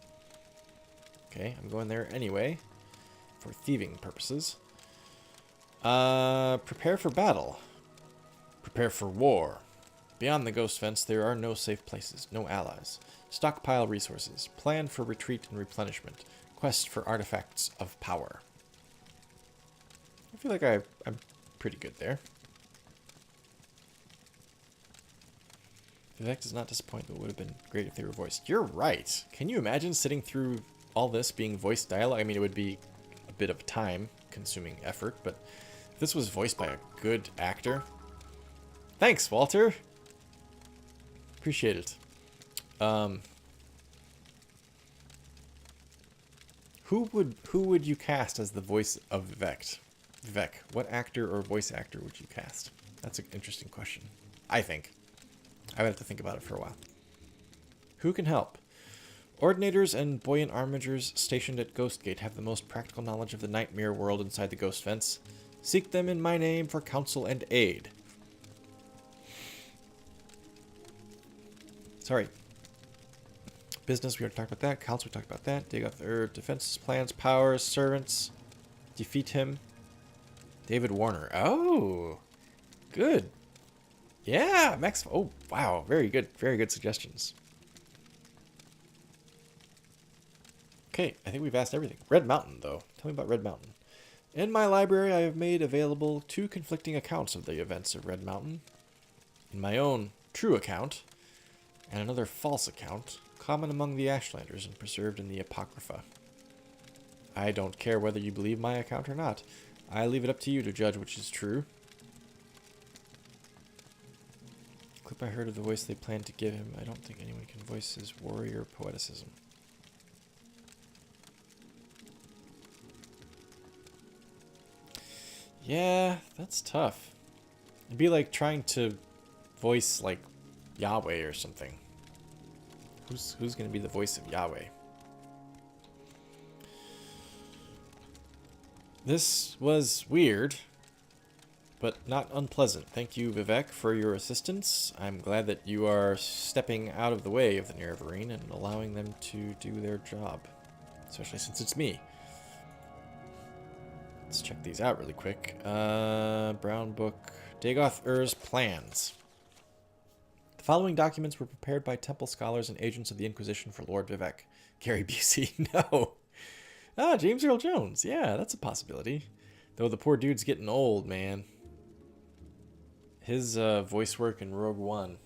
Okay, I'm going there anyway, for thieving purposes. Prepare for battle. Prepare for war. Beyond the Ghost Fence, there are no safe places, no allies. Stockpile resources. Plan for retreat and replenishment. Quest for artifacts of power. I feel like I'm pretty good there. Vivek does not disappoint, but would have been great if they were voiced. You're right. Can you imagine sitting through all this being voiced dialogue? I mean, it would be a bit of time-consuming effort, but if this was voiced by a good actor... Thanks, Walter! Appreciate it. Who would you cast as the voice of Vivek? Vivek, what actor or voice actor would you cast? That's an interesting question. I think. I would have to think about it for a while. Who can help? Ordinators and Buoyant Armigers stationed at Ghost Gate have the most practical knowledge of the nightmare world inside the Ghost Fence. Seek them in my name for counsel and aid. Sorry. Business, we already talked about that. Council, we talked about that. Dig off the earth. Defense plans, powers, servants. Defeat him. David Warner. Oh, good. Yeah, Max. Oh, wow. Very good. Very good suggestions. Okay, I think we've asked everything. Red Mountain, though. Tell me about Red Mountain. In my library, I have made available 2 conflicting accounts of the events of Red Mountain. In my own true account, and another false account, common among the Ashlanders and preserved in the Apocrypha. I don't care whether you believe my account or not. I leave it up to you to judge which is true. Clip I heard of the voice they plan to give him. I don't think anyone can voice his warrior poeticism. Yeah, that's tough. It'd be like trying to voice like Yahweh or something. Who's going to be the voice of Yahweh? This was weird, but not unpleasant. Thank you, Vivek, for your assistance. I'm glad that you are stepping out of the way of the Nerevarine and allowing them to do their job, especially since it's me. Let's check these out really quick. Brown Book, Dagoth Ur's plans. The following documents were prepared by temple scholars and agents of the Inquisition for Lord Vivek. Gary Busey, no. Ah, James Earl Jones. Yeah, that's a possibility. Though the poor dude's getting old, man. His voice work in Rogue One,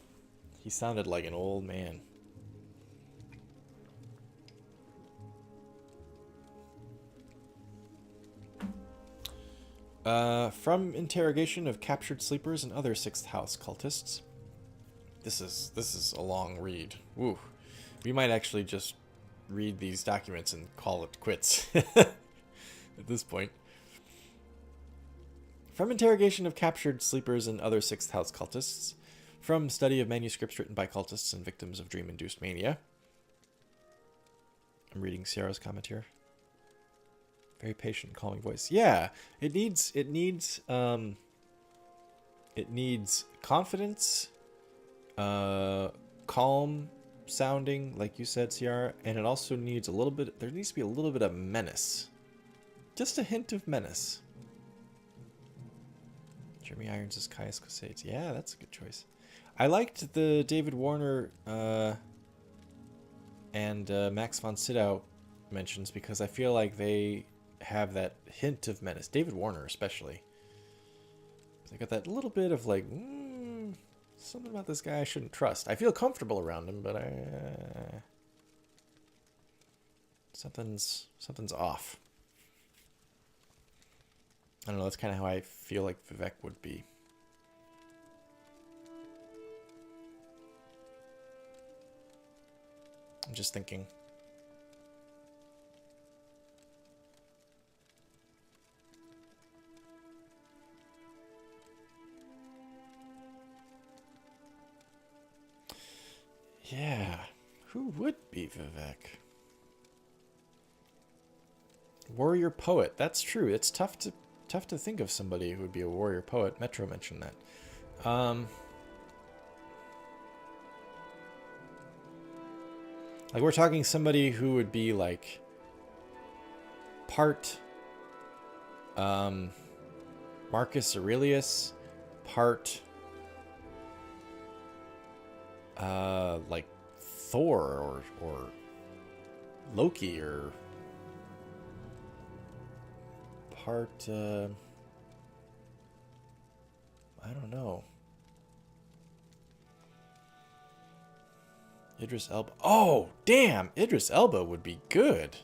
he sounded like an old man. From interrogation of captured sleepers and other 6th House cultists. This is a long read. Woo. We might actually just read these documents and call it quits at this point. From interrogation of captured sleepers and other 6th House cultists. From study of manuscripts written by cultists and victims of dream-induced mania. I'm reading Sierra's comment here. Very patient, calming voice. Yeah, it needs confidence, calm sounding, like you said, Sierra, and it also needs a little bit. There needs to be a little bit of menace, just a hint of menace. Jeremy Irons is Caius Casades. Yeah, that's a good choice. I liked the David Warner and Max von Sydow mentions because I feel like they have that hint of menace. David Warner especially. They got that little bit of like, something about this guy I shouldn't trust. I feel comfortable around him, but something's off. I don't know, that's kind of how I feel like Vivek would be. I'm just thinking. Yeah, who would be Vivek? Warrior poet. That's true. It's tough to think of somebody who would be a warrior poet. Metro mentioned that. Like we're talking somebody who would be like part Marcus Aurelius, part like Thor or Loki, or part I don't know. Idris Elba. Oh, damn! Idris Elba would be good.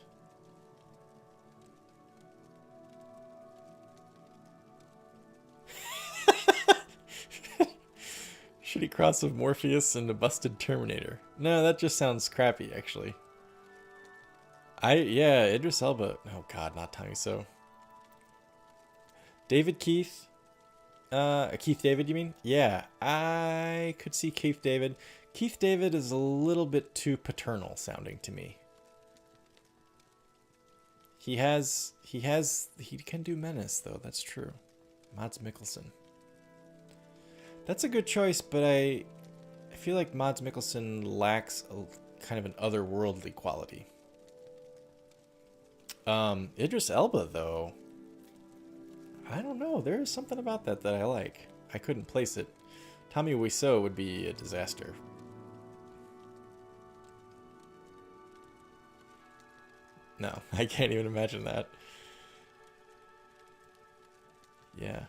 Shitty cross of Morpheus and a busted Terminator. No, that just sounds crappy, actually. Yeah, Idris Elba. Oh god, not Tommy So. David Keith. Keith David, you mean? Yeah, I could see Keith David. Keith David is a little bit too paternal sounding to me. He can do menace though, that's true. Mads Mikkelsen. That's a good choice, but I feel like Mads Mikkelsen lacks kind of an otherworldly quality. Idris Elba, though, I don't know. There is something about that I like. I couldn't place it. Tommy Wiseau would be a disaster. No, I can't even imagine that. Yeah.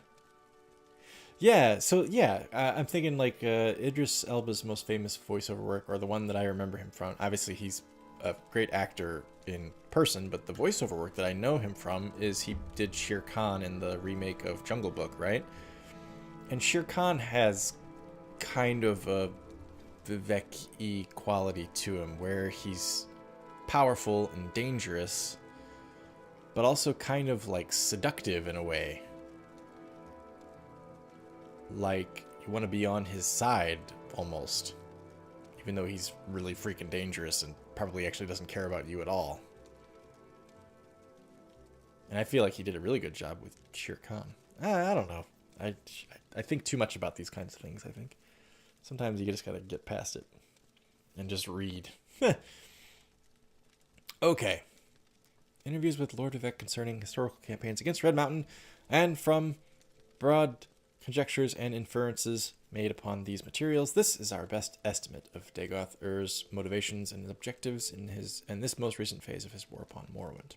Yeah, so yeah, I'm thinking like Idris Elba's most famous voiceover work, or the one that I remember him from. Obviously, he's a great actor in person, but the voiceover work that I know him from is he did Shere Khan in the remake of Jungle Book, right? And Shere Khan has kind of a Vivek-y quality to him, where he's powerful and dangerous, but also kind of like seductive in a way. Like you want to be on his side almost, even though he's really freaking dangerous and probably actually doesn't care about you at all. And I feel like he did a really good job with Shere Khan. I don't know. I think too much about these kinds of things, I think. Sometimes you just gotta get past it and just read. Okay. Interviews with Lord Vivek concerning historical campaigns against Red Mountain, and from broad conjectures and inferences made upon these materials, this is our best estimate of Dagoth Ur's motivations and objectives in this most recent phase of his war upon Morrowind.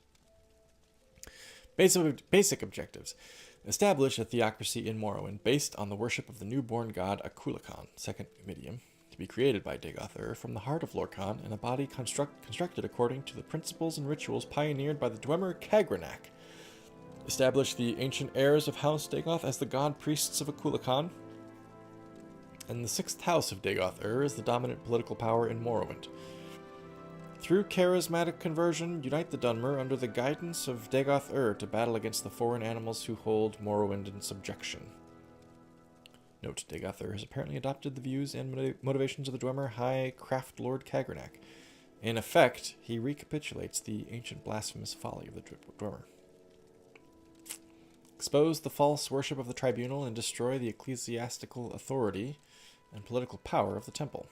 Basic objectives. Establish a theocracy in Morrowind based on the worship of the newborn god Akulakan, second Numidium, to be created by Dagoth Ur from the heart of Lorkhan in a body constructed according to the principles and rituals pioneered by the Dwemer Kagranak. Establish the ancient heirs of House Dagoth as the god priests of Akulakan, and the sixth house of Dagoth Ur is the dominant political power in Morrowind. Through charismatic conversion, unite the Dunmer under the guidance of Dagoth Ur to battle against the foreign animals who hold Morrowind in subjection. Note, Dagoth Ur has apparently adopted the views and motivations of the Dwemer High Craft Lord Kagranak. In effect, he recapitulates the ancient blasphemous folly of the Dwemer. Expose the false worship of the tribunal and destroy the ecclesiastical authority and political power of the temple.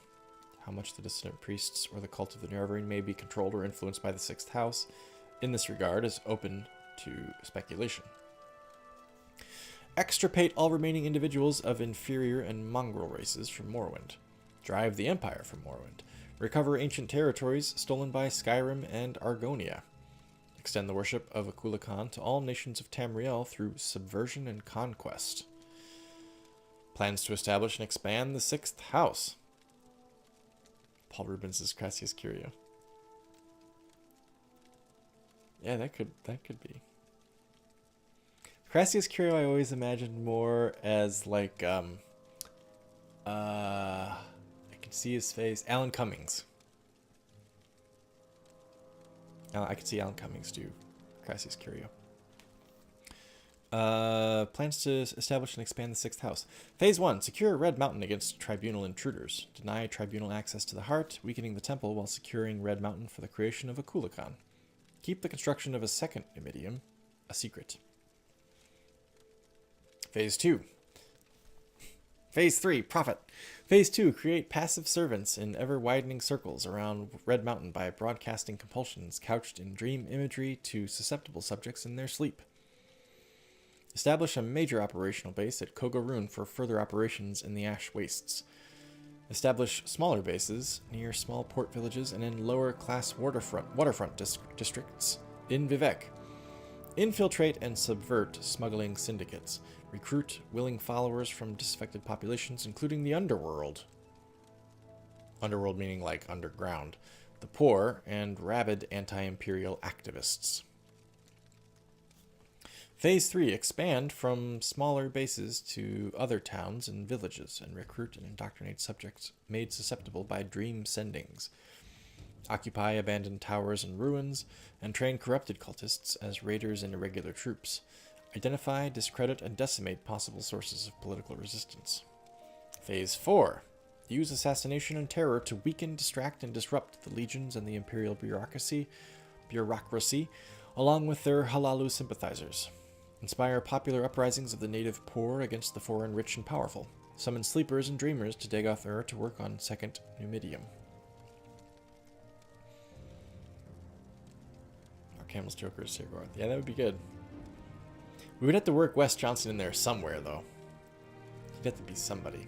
How much the dissident priests or the cult of the Nerevarine may be controlled or influenced by the sixth house in this regard is open to speculation. Extirpate all remaining individuals of inferior and mongrel races from Morrowind. Drive the Empire from Morrowind. Recover ancient territories stolen by Skyrim and Argonia. Extend the worship of Akulakan to all nations of Tamriel through subversion and conquest. Plans to establish and expand the sixth house. Paul Rubens is Crassius Curio. Yeah, that could be. Crassius Curio I always imagined more as like I can see his face. Alan Cummings. I could see Alan Cummings do Crassius Curio. Plans to establish and expand the sixth house. Phase 1. Secure Red Mountain against tribunal intruders. Deny tribunal access to the heart, weakening the temple while securing Red Mountain for the creation of Akulakan. Keep the construction of a second Numidium a secret. Phase 2. Phase 3. Profit. Phase 2. Create passive servants in ever-widening circles around Red Mountain by broadcasting compulsions couched in dream imagery to susceptible subjects in their sleep. Establish a major operational base at Kogorun for further operations in the Ash Wastes. Establish smaller bases near small port villages and in lower-class waterfront districts in Vivek. Infiltrate and subvert smuggling syndicates. Recruit willing followers from disaffected populations, including the underworld. Underworld meaning like underground. The poor and rabid anti-imperial activists. Phase 3. Expand from smaller bases to other towns and villages and recruit and indoctrinate subjects made susceptible by dream sendings. Occupy abandoned towers and ruins and train corrupted cultists as raiders and irregular troops. Identify, discredit, and decimate possible sources of political resistance. Phase 4. Use assassination and terror to weaken, distract, and disrupt the legions and the imperial bureaucracy, along with their Halalu sympathizers. Inspire popular uprisings of the native poor against the foreign rich and powerful. Summon sleepers and dreamers to Dagoth Ur to work on second Numidium. Camel's Joker is Sigurd. Yeah, that would be good. We would have to work Wes Johnson in there somewhere, though. He'd have to be somebody.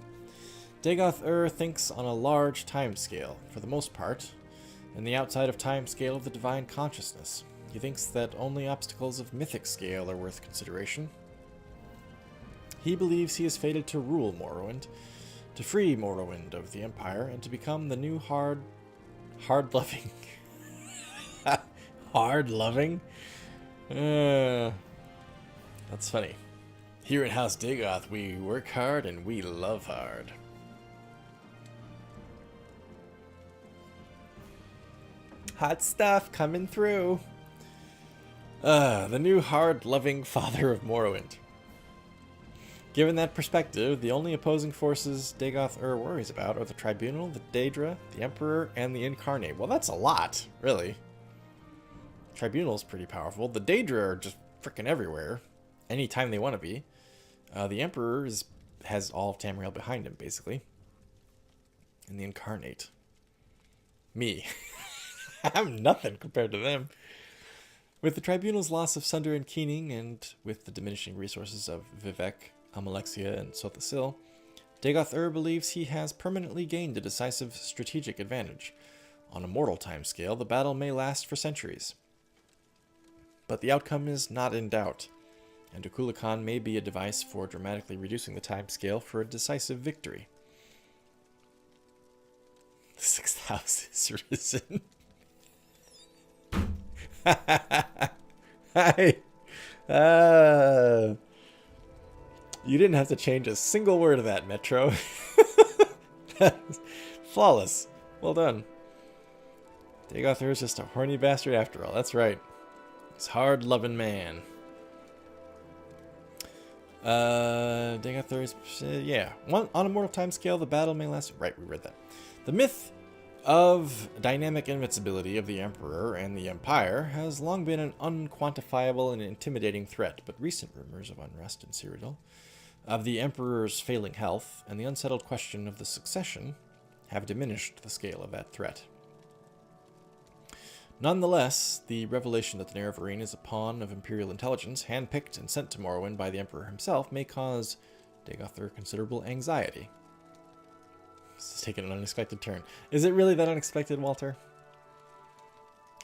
Dagoth thinks on a large time scale, for the most part, and the outside of time scale of the divine consciousness. He thinks that only obstacles of mythic scale are worth consideration. He believes he is fated to rule Morrowind, to free Morrowind of the Empire, and to become the new hard-loving... hard-loving? That's funny. Here in House Dagoth, we work hard and we love hard. Hot stuff coming through. The new hard-loving father of Morrowind. Given that perspective, the only opposing forces Dagoth worries about are the Tribunal, the Daedra, the Emperor, and the Incarnate. Well, that's a lot, really. Tribunal's pretty powerful. The Daedra are just freaking everywhere, anytime they want to be. The Emperor has all of Tamriel behind him, basically. And the Incarnate. Me. I'm nothing compared to them. With the Tribunal's loss of Sunder and Keening, and with the diminishing resources of Vivek, Amalexia, and Sothasil, Dagoth believes he has permanently gained a decisive strategic advantage. On a mortal timescale, the battle may last for centuries. But the outcome is not in doubt, and Ukula Khan may be a device for dramatically reducing the timescale for a decisive victory. The sixth house is risen. Hi. You didn't have to change a single word of that, Metro. Flawless. Well done. Dagoth is just a horny bastard after all. That's right. He's hard-loving man. Dagoth is... yeah. On a mortal timescale, the battle may last... Right, we read that. The myth of dynamic invincibility of the Emperor and the Empire has long been an unquantifiable and intimidating threat, but recent rumors of unrest in Cyrodiil, of the Emperor's failing health, and the unsettled question of the succession have diminished the scale of that threat. Nonetheless, the revelation that the Nerevarine is a pawn of Imperial intelligence, handpicked and sent to Morrowind by the Emperor himself, may cause Dagoth considerable anxiety. This is taking an unexpected turn. Is it really that unexpected, Walter?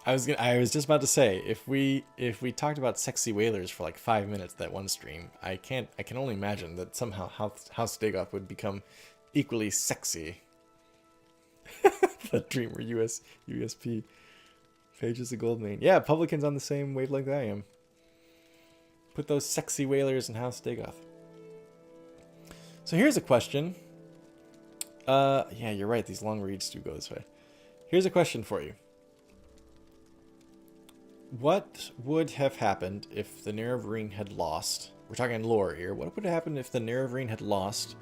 I was just about to say, if we talked about sexy whalers for like 5 minutes that one stream, I can only imagine that somehow House Dagoth would become equally sexy. The Dreamer USP. Pages of Goldmane. Yeah, Publican's on the same wavelength I am. Put those sexy whalers in House Dagoth. So here's a question. Yeah, you're right. These long reads do go this way. Here's a question for you. What would have happened if the Nerevarine had lost? We're talking lore here. What would have happened if the Nerevarine had lost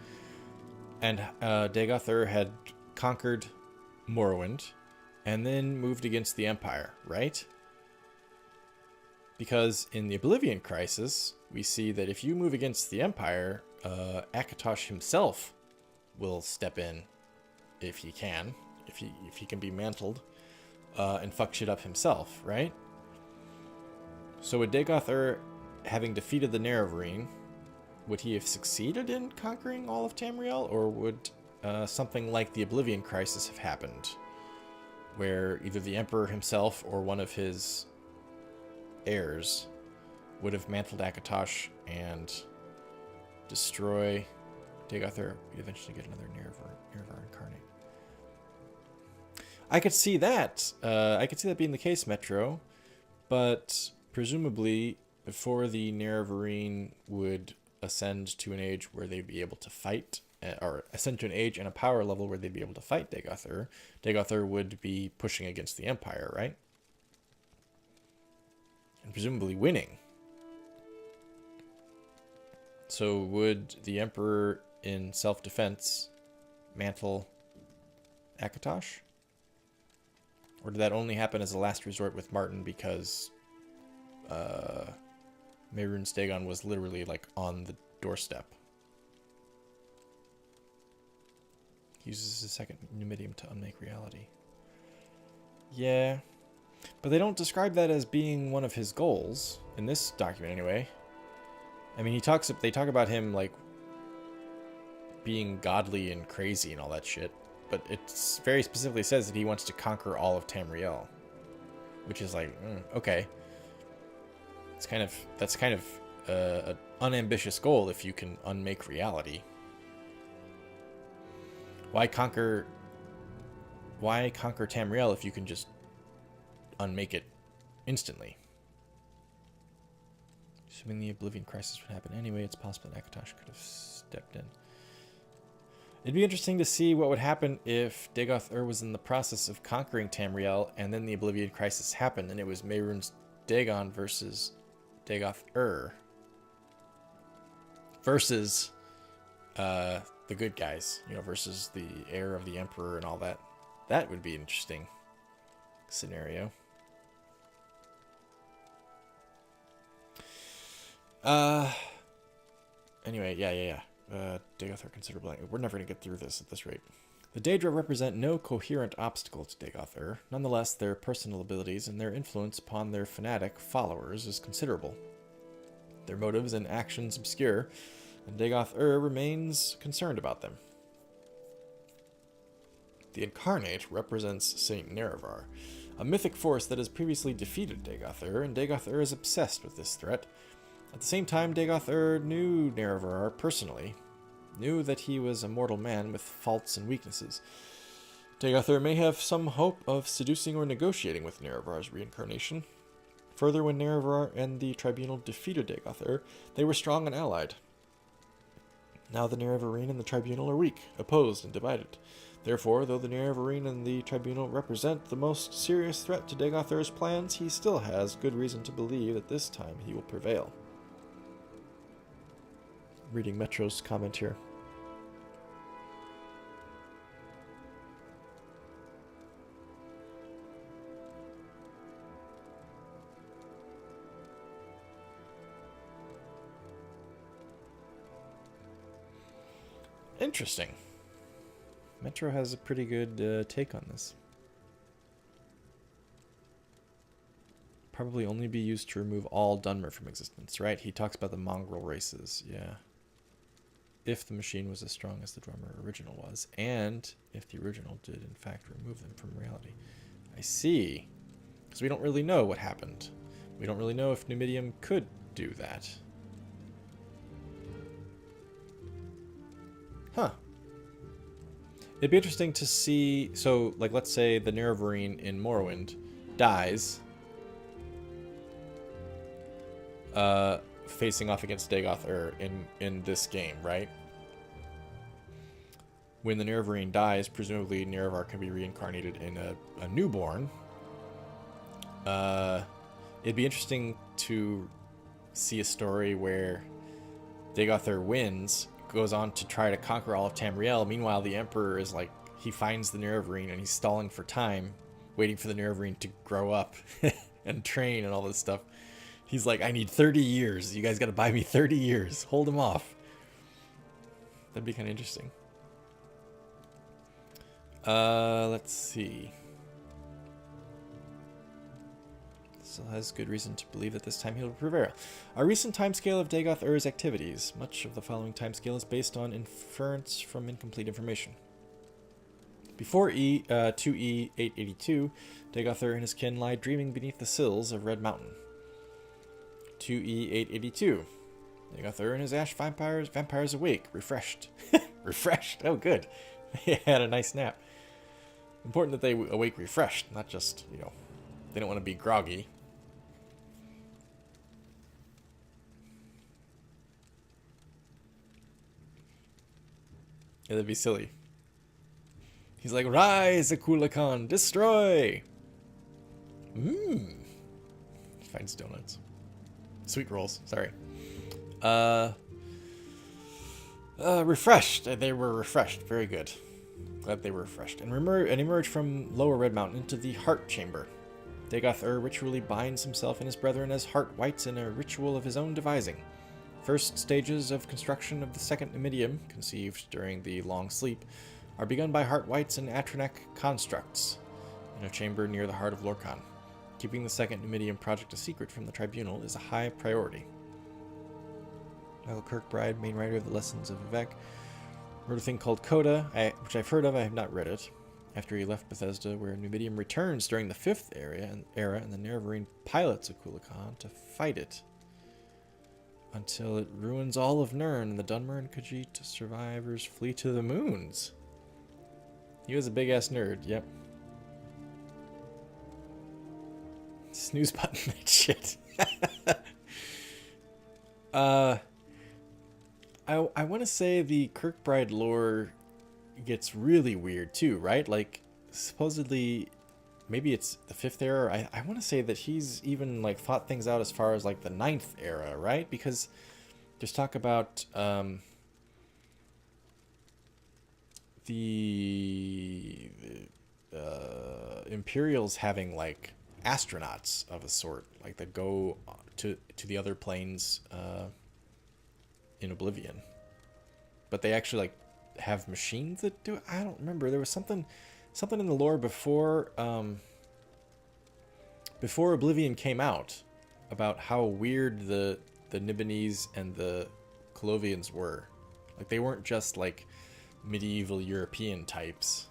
and Dagoth had conquered Morrowind and then moved against the Empire, right? Because in the Oblivion Crisis, we see that if you move against the Empire, Akatosh himself will step in if he can be mantled, and fuck shit up himself, right? So would Dagoth having defeated the Nerevarine, would he have succeeded in conquering all of Tamriel, or would something like the Oblivion Crisis have happened, where either the Emperor himself or one of his heirs would have mantled Akatosh and destroy Dagoth? We'd eventually get another Nerevar incarnate. I could see that. I could see that being the case, Metro, but presumably before the Nerevarine would ascend to an age where they'd be able to fight, or ascend to an age and a power level where they'd be able to fight Dagoth, Dagoth would be pushing against the Empire, right? And presumably winning. So would the Emperor in self-defense mantle Akatosh? Or did that only happen as a last resort with Martin because Mehrunes Dagon was literally like on the doorstep? He uses his second Numidium to unmake reality. Yeah. But they don't describe that as being one of his goals in this document anyway. I mean, they talk about him like being godly and crazy and all that shit, but it very specifically says that he wants to conquer all of Tamriel, which is like, okay. That's kind of an unambitious goal if you can unmake reality. Why conquer Tamriel if you can just unmake it instantly? Assuming the Oblivion Crisis would happen anyway, it's possible that Akatosh could have stepped in. It'd be interesting to see what would happen if Dagoth-Ur was in the process of conquering Tamriel, and then the Oblivion Crisis happened, and it was Mehrunes Dagon versus Dagoth-Ur versus the good guys, you know, versus the heir of the Emperor and all that. That would be an interesting scenario. Anyway, yeah. Dagoth are considerably. We're never going to get through this at this rate. The Daedra represent no coherent obstacle to Dagoth-Ur. Nonetheless, their personal abilities and their influence upon their fanatic followers is considerable. Their motives and actions obscure, and Dagoth-Ur remains concerned about them. The Incarnate represents Saint Nerevar, a mythic force that has previously defeated Dagoth-Ur, and Dagoth-Ur is obsessed with this threat. At the same time, Dagoth-Ur knew Nerevar personally, knew that he was a mortal man with faults and weaknesses. Dagoth-Ur may have some hope of seducing or negotiating with Nerevar's reincarnation. Further, when Nerevar and the Tribunal defeated Dagoth-Ur, they were strong and allied. Now the Nerevarine and the Tribunal are weak, opposed, and divided. Therefore, though the Nerevarine and the Tribunal represent the most serious threat to Dagoth-Ur's plans, he still has good reason to believe that this time he will prevail. Reading Metro's comment here. Interesting. Metro has a pretty good take on this. Probably only be used to remove all Dunmer from existence, right? He talks about the mongrel races, yeah. If the machine was as strong as the drummer original was, and if the original did in fact remove them from reality. I see. Because we don't really know what happened. We don't really know if Numidium could do that. Huh. It'd be interesting to see, so, like, let's say the Nerevarine in Morrowind dies, facing off against Dagoth-Ur in this game, right? When the Nerevarine dies, presumably Nerevar can be reincarnated in a newborn. It'd be interesting to see a story where Dagoth-Ur wins, goes on to try to conquer all of Tamriel. Meanwhile, the Emperor is like, he finds the Nerevarine and he's stalling for time, waiting for the Nerevarine to grow up and train and all this stuff. He's like, I need 30 years. You guys got to buy me 30 years. Hold him off. That'd be kind of interesting. Let's see. Still has good reason to believe that this time he'll prevail. A recent timescale of Dagoth-Ur's activities. Much of the following timescale is based on inference from incomplete information. Before 2E882, Dagoth-Ur and his kin lie dreaming beneath the sills of Red Mountain. 2E882. Dagoth-Ur and his ash vampires awake, refreshed. Refreshed? Oh, good. They had a nice nap. Important that they awake refreshed, not just, you know, they don't want to be groggy. Yeah, that'd be silly. He's like, rise, Akula Khan, destroy! Finds donuts. Sweet rolls, sorry. Refreshed. They were refreshed. Very good. Glad they were refreshed. And emerge from Lower Red Mountain into the Heart Chamber. Dagoth-Ur ritually binds himself and his brethren as Heart Wights in a ritual of his own devising. First stages of construction of the second Numidium, conceived during the Long Sleep, are begun by Heart Wights and Atronek constructs in a chamber near the heart of Lorkhan. Keeping the second Numidian project a secret from the tribunal is a high priority. Michael Kirkbride, main writer of the Lessons of Vivek, wrote a thing called Coda, which I've heard of. I have not read it. After he left Bethesda, where Numidium returns during the Fifth era, and the Nerevarine pilots Akula Khan to fight it until it ruins all of Nirn, and the Dunmer and Khajiit survivors flee to the moons. He was a big-ass nerd, yep. Snooze button that shit. I want to say the Kirkbride lore gets really weird too, right? Like, supposedly, maybe it's the Fifth era. I want to say that he's even like thought things out as far as like the Ninth era, right? Because there's talk about the Imperials having like astronauts of a sort, like that go to the other planes in Oblivion, but they actually like have machines that do it. I don't remember. There was something in the lore before Oblivion came out about how weird the Nibonese and the Colovians were. Like, they weren't just like medieval European types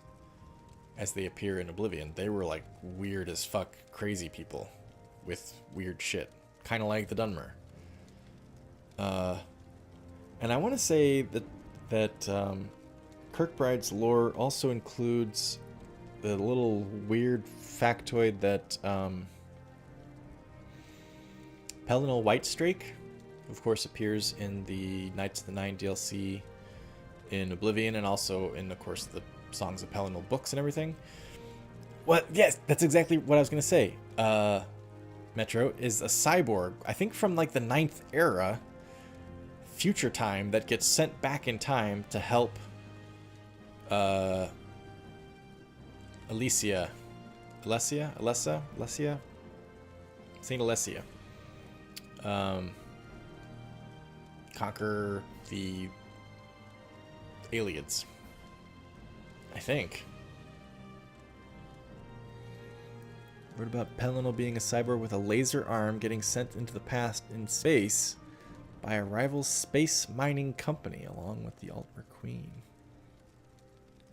as they appear in Oblivion. They were like weird as fuck crazy people with weird shit, kind of like the Dunmer. And I want to say that Kirkbride's lore also includes the little weird factoid that Pelennor Whitestrake, of course, appears in the Knights of the Nine DLC in Oblivion, and also in, of course, the Songs of Pelennor books and everything. What? Yes, that's exactly what I was going to say. Metro is a cyborg, I think from like the Ninth era, future time, that gets sent back in time to help Alessia, Saint Alessia, conquer the aliens, I think. Word about Pelennor being a cyborg with a laser arm getting sent into the past in space by a rival space mining company, along with the Altmer Queen.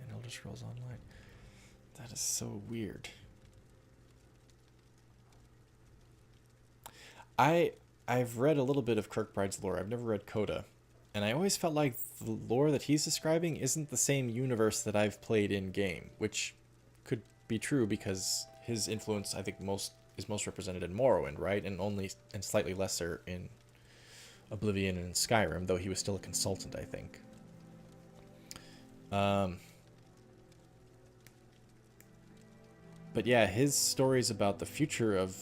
And Elder Scrolls Online. That is so weird. I've read a little bit of Kirkbride's lore. I've never read Coda. And I always felt like the lore that he's describing isn't the same universe that I've played in game, which could be true because his influence, I think, is most represented in Morrowind, right? And slightly lesser in Oblivion and Skyrim, though he was still a consultant, I think. But yeah, his stories about the future of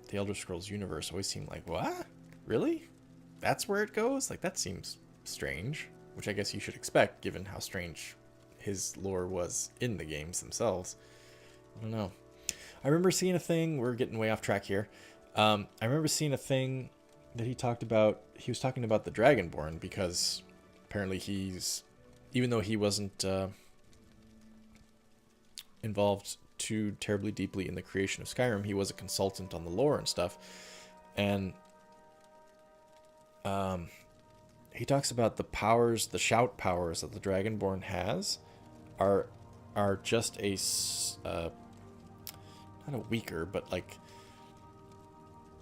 the Elder Scrolls universe always seem like, what? Really? That's where it goes? Like, that seems strange, which I guess you should expect, given how strange his lore was in the games themselves. I don't know. I remember seeing a thing, we're getting way off track here. I remember seeing a thing that he talked about. He was talking about the Dragonborn, because apparently even though he wasn't involved too terribly deeply in the creation of Skyrim, he was a consultant on the lore and stuff. And he talks about the powers, the shout powers that the Dragonborn has are just not a weaker, but like,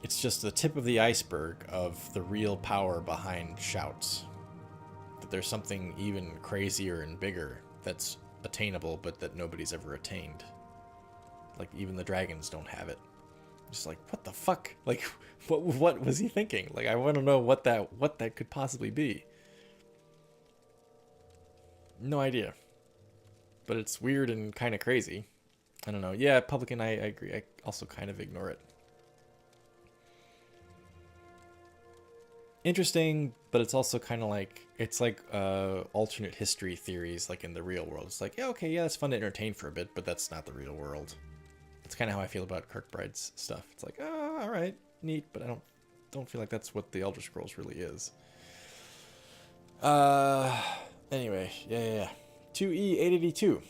it's just the tip of the iceberg of the real power behind shouts. That there's something even crazier and bigger that's attainable, but that nobody's ever attained. Like, even the dragons don't have it. Just like, what the fuck? Like, what was he thinking? Like, I want to know what that could possibly be. No idea. But it's weird and kind of crazy. I don't know. Yeah, Publican, I agree. I also kind of ignore it. Interesting, but it's also kind of like, it's like alternate history theories, like in the real world. It's like, yeah, okay, yeah, that's fun to entertain for a bit, but that's not the real world. It's kind of how I feel about Kirkbride's stuff. It's like, oh, all right, neat, but I don't feel like that's what the Elder Scrolls really is. Anyway, yeah. 2E882.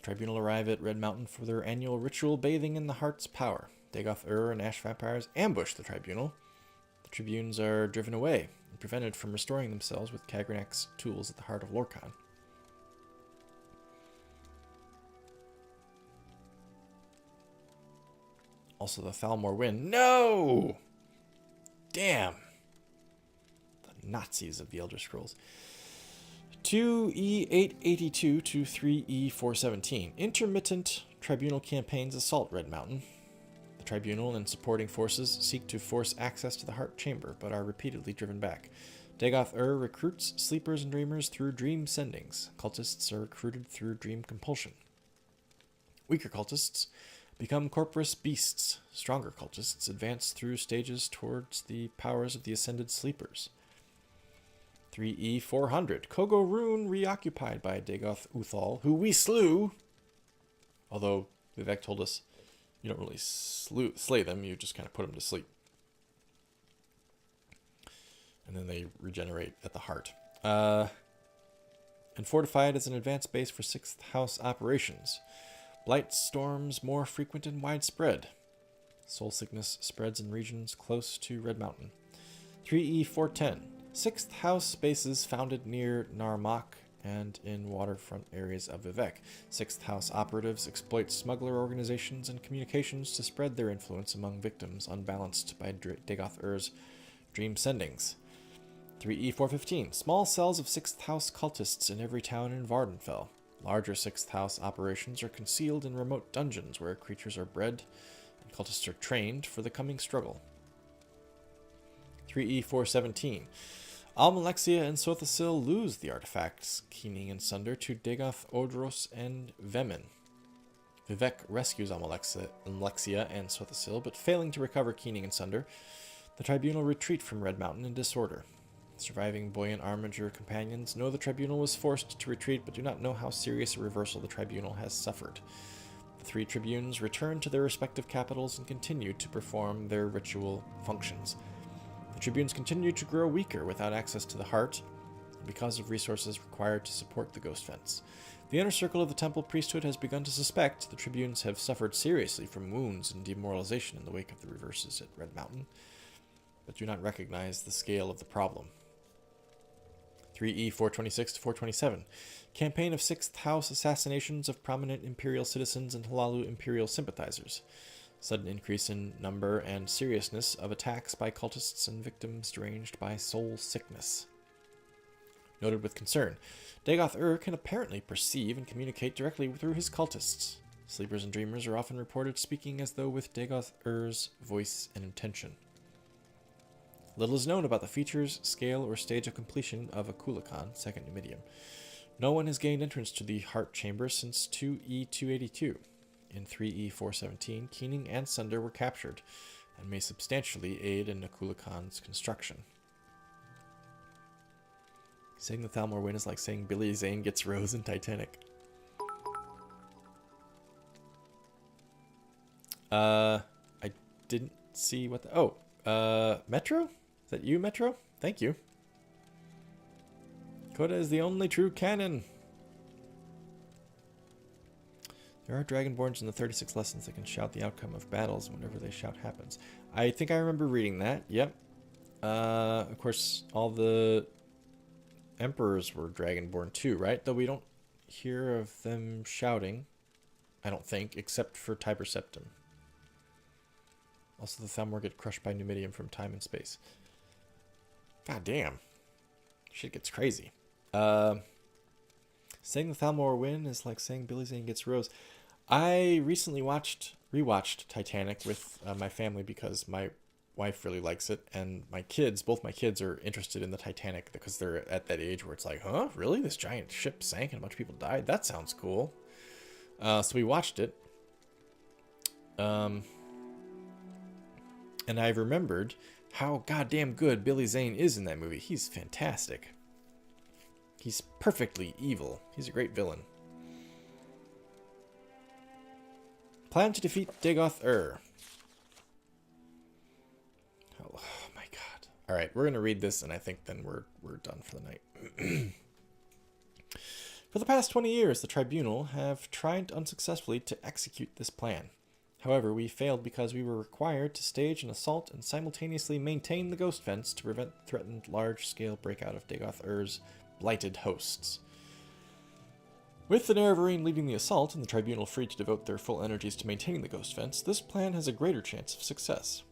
Tribunal arrive at Red Mountain for their annual ritual bathing in the Heart's power. Dagoth and Ash vampires ambush the tribunal. The tribunes are driven away and prevented from restoring themselves with Kagranak's tools at the heart of Lorkhan. Also the Thalmor win. No! Damn! The Nazis of the Elder Scrolls. 2E882 to 3E417. Intermittent tribunal campaigns assault Red Mountain. The tribunal and supporting forces seek to force access to the Heart Chamber, but are repeatedly driven back. Dagoth recruits sleepers and dreamers through dream sendings. Cultists are recruited through dream compulsion. Weaker cultists become corporous beasts. Stronger cultists advance through stages towards the powers of the ascended sleepers. 3E400. Kogo Rune reoccupied by Dagoth Uthal, who we slew. Although Vivek told us you don't really slay them, you just kind of put them to sleep. And then they regenerate at the heart. And fortified as an advanced base for 6th House operations. Blight storms more frequent and widespread. Soul sickness spreads in regions close to Red Mountain. 3E410. 6th House bases founded near Narmak and in waterfront areas of Vivek. 6th House operatives exploit smuggler organizations and communications to spread their influence among victims unbalanced by Dagoth dream sendings. 3E415. Small cells of 6th House cultists in every town in Vardenfell. Larger 6th House operations are concealed in remote dungeons where creatures are bred and cultists are trained for the coming struggle. 3E417. Almalexia and Sothasil lose the artifacts, Keening and Sunder, to Dagoth, Odros, and Vemin. Vivek rescues Almalexia and Sothasil, but failing to recover Keening and Sunder, the tribunal retreat from Red Mountain in disorder. Surviving Buoyant Armiger companions know the tribunal was forced to retreat, but do not know how serious a reversal the tribunal has suffered. The 3 tribunes return to their respective capitals and continue to perform their ritual functions. The tribunes continue to grow weaker without access to the heart, because of resources required to support the Ghost Fence. The inner circle of the temple priesthood has begun to suspect the tribunes have suffered seriously from wounds and demoralization in the wake of the reverses at Red Mountain, but do not recognize the scale of the problem. 3E426 to 427. Campaign of 6th House assassinations of prominent Imperial citizens and Halalu Imperial sympathizers. Sudden increase in number and seriousness of attacks by cultists and victims deranged by soul sickness. Noted with concern, Dagoth can apparently perceive and communicate directly through his cultists. Sleepers and dreamers are often reported speaking as though with Dagoth voice and intention. Little is known about the features, scale, or stage of completion of Akulakan, 2nd Numidium. No one has gained entrance to the Heart Chamber since 2E282. In 3E417, Keening and Sunder were captured, and may substantially aid in Akulakan's construction. Saying the Thalmor win is like saying Billy Zane gets Rose in Titanic. I didn't see what the... Oh, Metro? Is that you, Metro? Thank you. Coda is the only true canon. There are Dragonborns in the 36 lessons that can shout the outcome of battles whenever they shout happens. I think I remember reading that. Yep. Of course, all the Emperors were Dragonborn too, right? Though we don't hear of them shouting, I don't think, except for Tiber Septim. Also, the Thalmor get crushed by Numidium from time and space. God damn. Shit gets crazy. Saying the Thalmor win is like saying Billy Zane gets Rose. I recently rewatched Titanic with my family because my wife really likes it, and both my kids are interested in the Titanic because they're at that age where it's like, huh, really? This giant ship sank and a bunch of people died? That sounds cool. So we watched it. And I remembered how goddamn good Billy Zane is in that movie. He's fantastic. He's perfectly evil. He's a great villain. Plan to defeat Dagoth Oh my god. Alright, we're going to read this, and I think then we're done for the night. For the past 20 years, the Tribunal have tried unsuccessfully to execute this plan. However, we failed because we were required to stage an assault and simultaneously maintain the ghost fence to prevent threatened large-scale breakout of Dagoth-Ur's blighted hosts. With the Nerevarine leading the assault and the Tribunal free to devote their full energies to maintaining the ghost fence, this plan has a greater chance of success.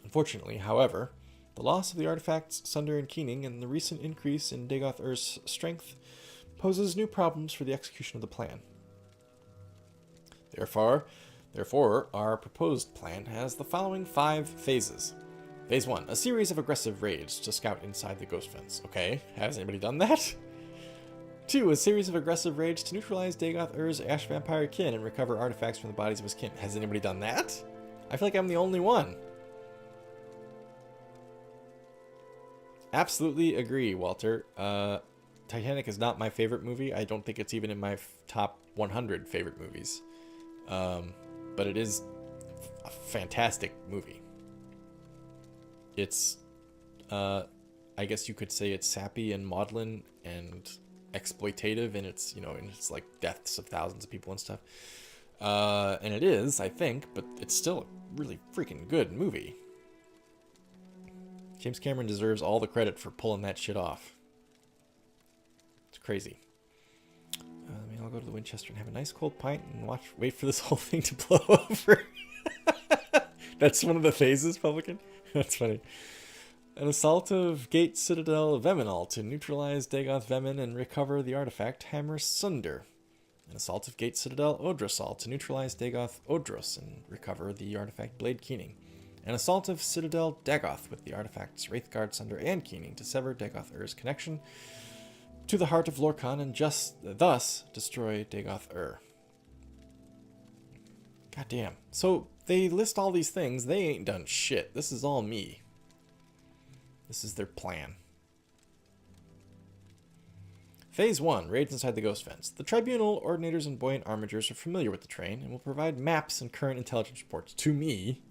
Unfortunately, however, the loss of the artifacts Sunder and Keening and the recent increase in Dagoth-Ur's strength poses new problems for the execution of the plan. Therefore, our proposed plan has the following 5 phases. Phase 1, a series of aggressive raids to scout inside the ghost fence. Okay, has anybody done that? 2, a series of aggressive raids to neutralize Dagoth-Ur's Ash Vampire kin and recover artifacts from the bodies of his kin. Has anybody done that? I feel like I'm the only one. Absolutely agree, Walter. Titanic is not my favorite movie. I don't think it's even in my top 100 favorite movies. But it is a fantastic movie. It's, I guess you could say it's sappy and maudlin and exploitative in its, in its like deaths of thousands of people and stuff. And it is, I think, but it's still a really freaking good movie. James Cameron deserves all the credit for pulling that shit off. It's crazy. I'll go to the Winchester and have a nice cold pint and wait for this whole thing to blow over. That's one of the phases, Publican? That's funny. An assault of Gate Citadel Veminal to neutralize Dagoth Vemin and recover the artifact Hammer Sunder. An assault of Gate Citadel Odrasal to neutralize Dagoth Odros and recover the artifact Blade Keening. An assault of Citadel Dagoth with the artifacts Wraithguard Sunder and Keening to sever Dagoth-Ur's connection to the heart of Lorkhan and thus destroy Dagoth-Ur. Goddamn. So they list all these things. They ain't done shit. This is all me. This is their plan. Phase 1, raids inside the ghost fence. The Tribunal, Ordinators, and Buoyant Armigers are familiar with the terrain and will provide maps and current intelligence reports to me,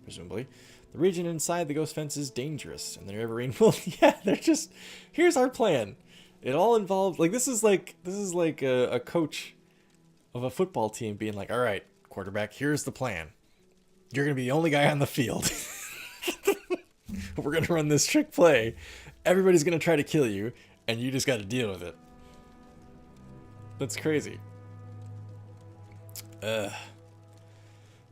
presumably. The region inside the ghost fence is dangerous, and the Nerevarine will... Yeah, they're just... Here's our plan. It all involves... This is like a coach of a football team being like, all right, quarterback, here's the plan. You're going to be the only guy on the field. We're going to run this trick play. Everybody's going to try to kill you, and you just got to deal with it. That's crazy. The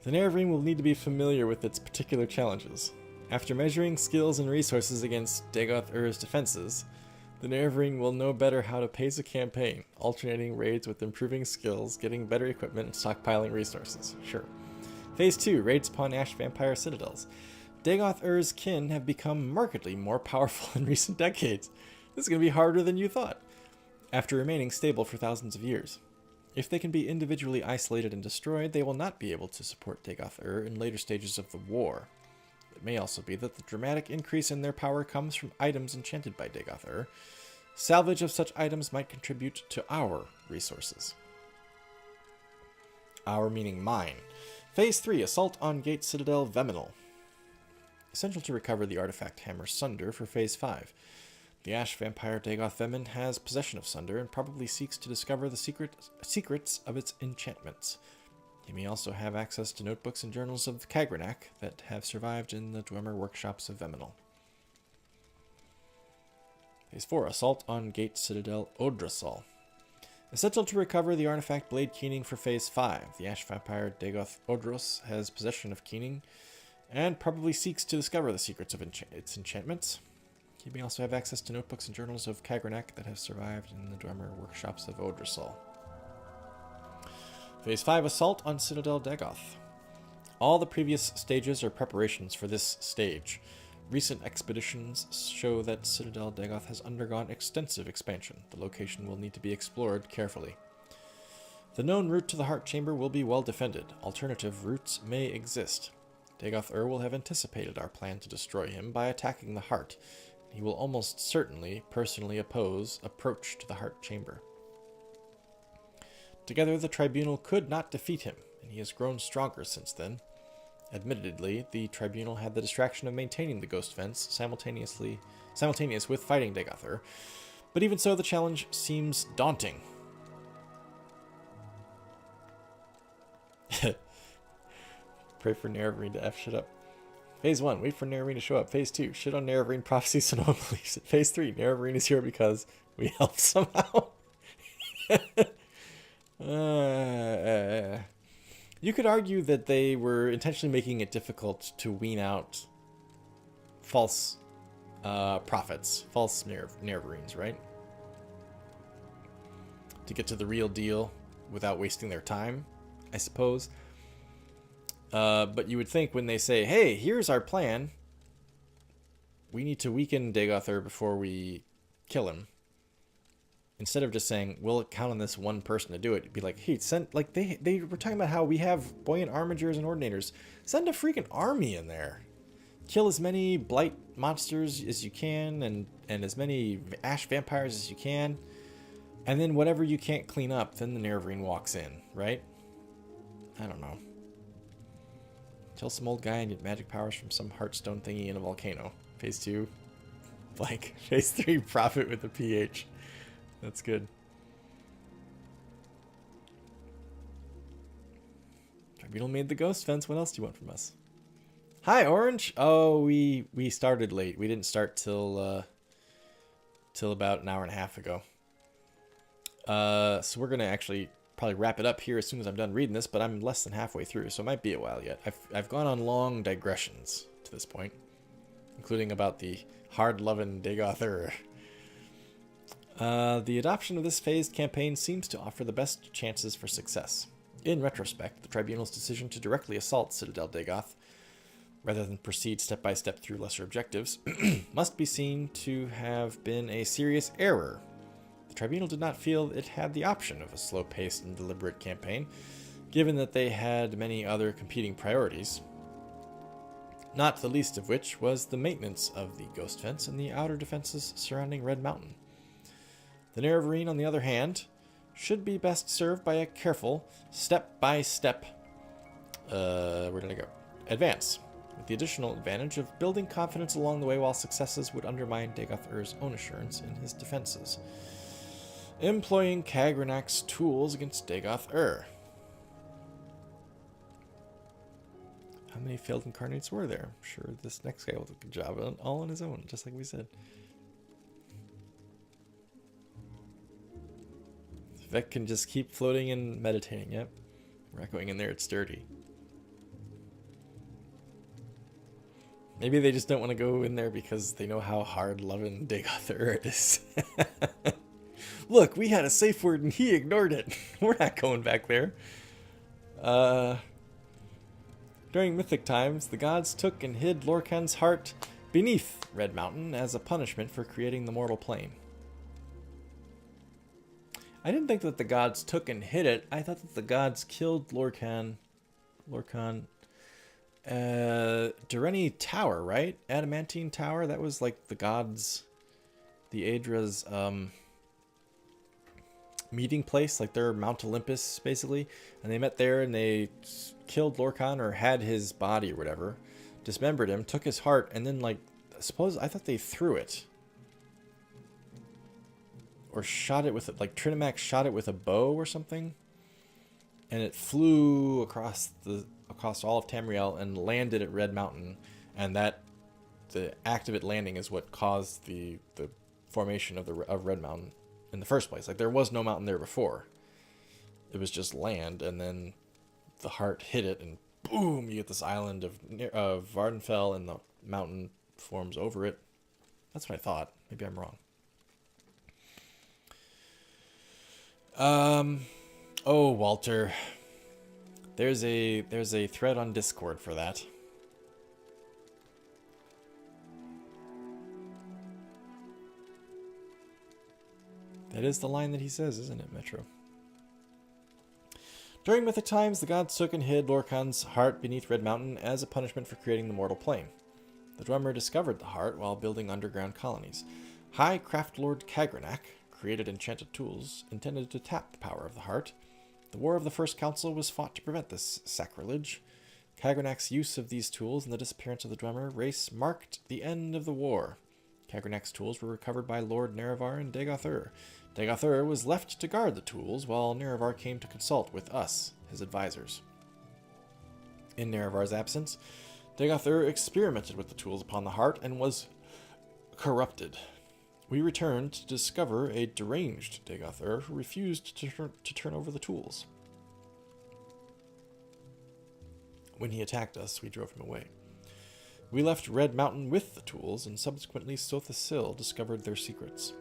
Nerevarine will need to be familiar with its particular challenges. After measuring skills and resources against Dagoth-Ur's defenses, the Nerevarine will know better how to pace a campaign, alternating raids with improving skills, getting better equipment, and stockpiling resources. Sure. Phase 2, raids upon Ash Vampire Citadels. Dagoth-Ur's kin have become markedly more powerful in recent decades. This is going to be harder than you thought, after remaining stable for thousands of years. If they can be individually isolated and destroyed, they will not be able to support Dagoth-Ur in later stages of the war. It may also be that the dramatic increase in their power comes from items enchanted by Dagoth-Ur. Salvage of such items might contribute to our resources. Our meaning mine. Phase 3, Assault on Gate Citadel Veminal. Essential to recover the artifact Hammer Sunder for Phase 5. The Ash Vampire Dagoth Vemin has possession of Sunder and probably seeks to discover the secrets of its enchantments. He may also have access to notebooks and journals of Kagranak that have survived in the Dwemer workshops of Veminal. Phase 4, Assault on Gate Citadel Odrasal. Essential to recover the artifact Blade Keening for Phase 5. The Ash Vampire Dagoth Odros has possession of Keening and probably seeks to discover the secrets of its enchantments. He may also have access to notebooks and journals of Kagranak that have survived in the Dwemer workshops of Odrasal. Phase 5, Assault on Citadel Dagoth. All the previous stages are preparations for this stage. Recent expeditions show that Citadel Dagoth has undergone extensive expansion. The location will need to be explored carefully. The known route to the Heart Chamber will be well defended. Alternative routes may exist. Dagoth-Ur will have anticipated our plan to destroy him by attacking the Heart. He will almost certainly personally oppose approach to the Heart Chamber. Together, the Tribunal could not defeat him, and he has grown stronger since then. Admittedly, the Tribunal had the distraction of maintaining the Ghost Fence simultaneous with fighting Dagoth-Ur, but even so, the challenge seems daunting. Pray for Nerevarine to F shit up. Phase 1, wait for Nerevarine to show up. Phase 2, shit on Nerevarine prophecy so no one believes it. Phase 3, Nerevarine is here because we helped somehow. You could argue that they were intentionally making it difficult to wean out false prophets, false Nerevarines, right? To get to the real deal without wasting their time, I suppose. But you would think when they say, hey, here's our plan, we need to weaken Dagoth before we kill him. Instead of just saying, we'll count on this one person to do it, you'd be like, hey, send, like, they were talking about how we have buoyant armigers and ordinators. Send a freaking army in there. Kill as many blight monsters as you can, and as many ash vampires as you can. And then whatever you can't clean up, then the Nerevarine walks in, right? I don't know. Kill some old guy and get magic powers from some heartstone thingy in a volcano. Phase 2, blank. Phase 3, profit with a PH. That's good. Tribunal made the ghost fence. What else do you want from us? Hi, Orange. Oh, we started late. We didn't start till about an hour and a half ago. So we're gonna actually probably wrap it up here as soon as I'm done reading this, but I'm less than halfway through, so it might be a while yet. I've gone on long digressions to this point, including about the hard-loving Dagoth. The adoption of this phased campaign seems to offer the best chances for success. In retrospect, the Tribunal's decision to directly assault Citadel Dagoth, rather than proceed step by step through lesser objectives, must be seen to have been a serious error. The Tribunal did not feel it had the option of a slow-paced and deliberate campaign, given that they had many other competing priorities, not the least of which was the maintenance of the Ghost Fence and the outer defenses surrounding Red Mountain. The Nerevarine, on the other hand, should be best served by a careful, step-by-step, where did I go? Advance, with the additional advantage of building confidence along the way while successes would undermine Dagoth own assurance in his defenses. Employing Kagranak's tools against Dagoth How many failed incarnates were there? I'm sure this next guy will do a good job all on his own, just like we said. Vec can just keep floating and meditating. Yep. We're not going in there. It's dirty. Maybe they just don't want to go in there because they know how hard-loving Dagoth is. Look, we had a safe word and he ignored it. We're not going back there. During mythic times, the gods took and hid Lorkhan's heart beneath Red Mountain as a punishment for creating the mortal plane. I didn't think that the gods took and hid it. I thought that the gods killed Lorkhan. Dureni Tower, right? Adamantine Tower. That was like the gods, the Aedra's meeting place, like their Mount Olympus, basically. And they met there and they killed Lorkhan, or had his body or whatever, dismembered him, took his heart, and then like, I thought they threw it. Or shot it with it, like Trinamax shot it with a bow or something, and it flew across all of Tamriel and landed at Red Mountain, and the act of it landing is what caused the formation of Red Mountain in the first place. Like there was no mountain there before; it was just land, and then the heart hit it, and boom, you get this island of Vardenfell, and the mountain forms over it. That's what I thought. Maybe I'm wrong. Oh, Walter, there's a thread on Discord for that. That is the line that he says, isn't it, Metro? During mythic times, the gods took and hid Lorkhan's heart beneath Red Mountain as a punishment for creating the mortal plane. The drummer discovered the heart while building underground colonies. High Craft Lord Kagranak created enchanted tools intended to tap the power of the heart. The War of the First Council was fought to prevent this sacrilege. Kagranak's use of these tools and the disappearance of the drummer race marked the end of the war. Kagranak's tools were recovered by Lord Nerevar and Dagoth. Dagoth was left to guard the tools while Nerevar came to consult with us, his advisors. In Nerevar's absence, Dagoth experimented with the tools upon the heart and was corrupted. We returned to discover a deranged Dagoth who refused to turn over the tools. When he attacked us, we drove him away. We left Red Mountain with the tools, and subsequently Sotha discovered their secrets.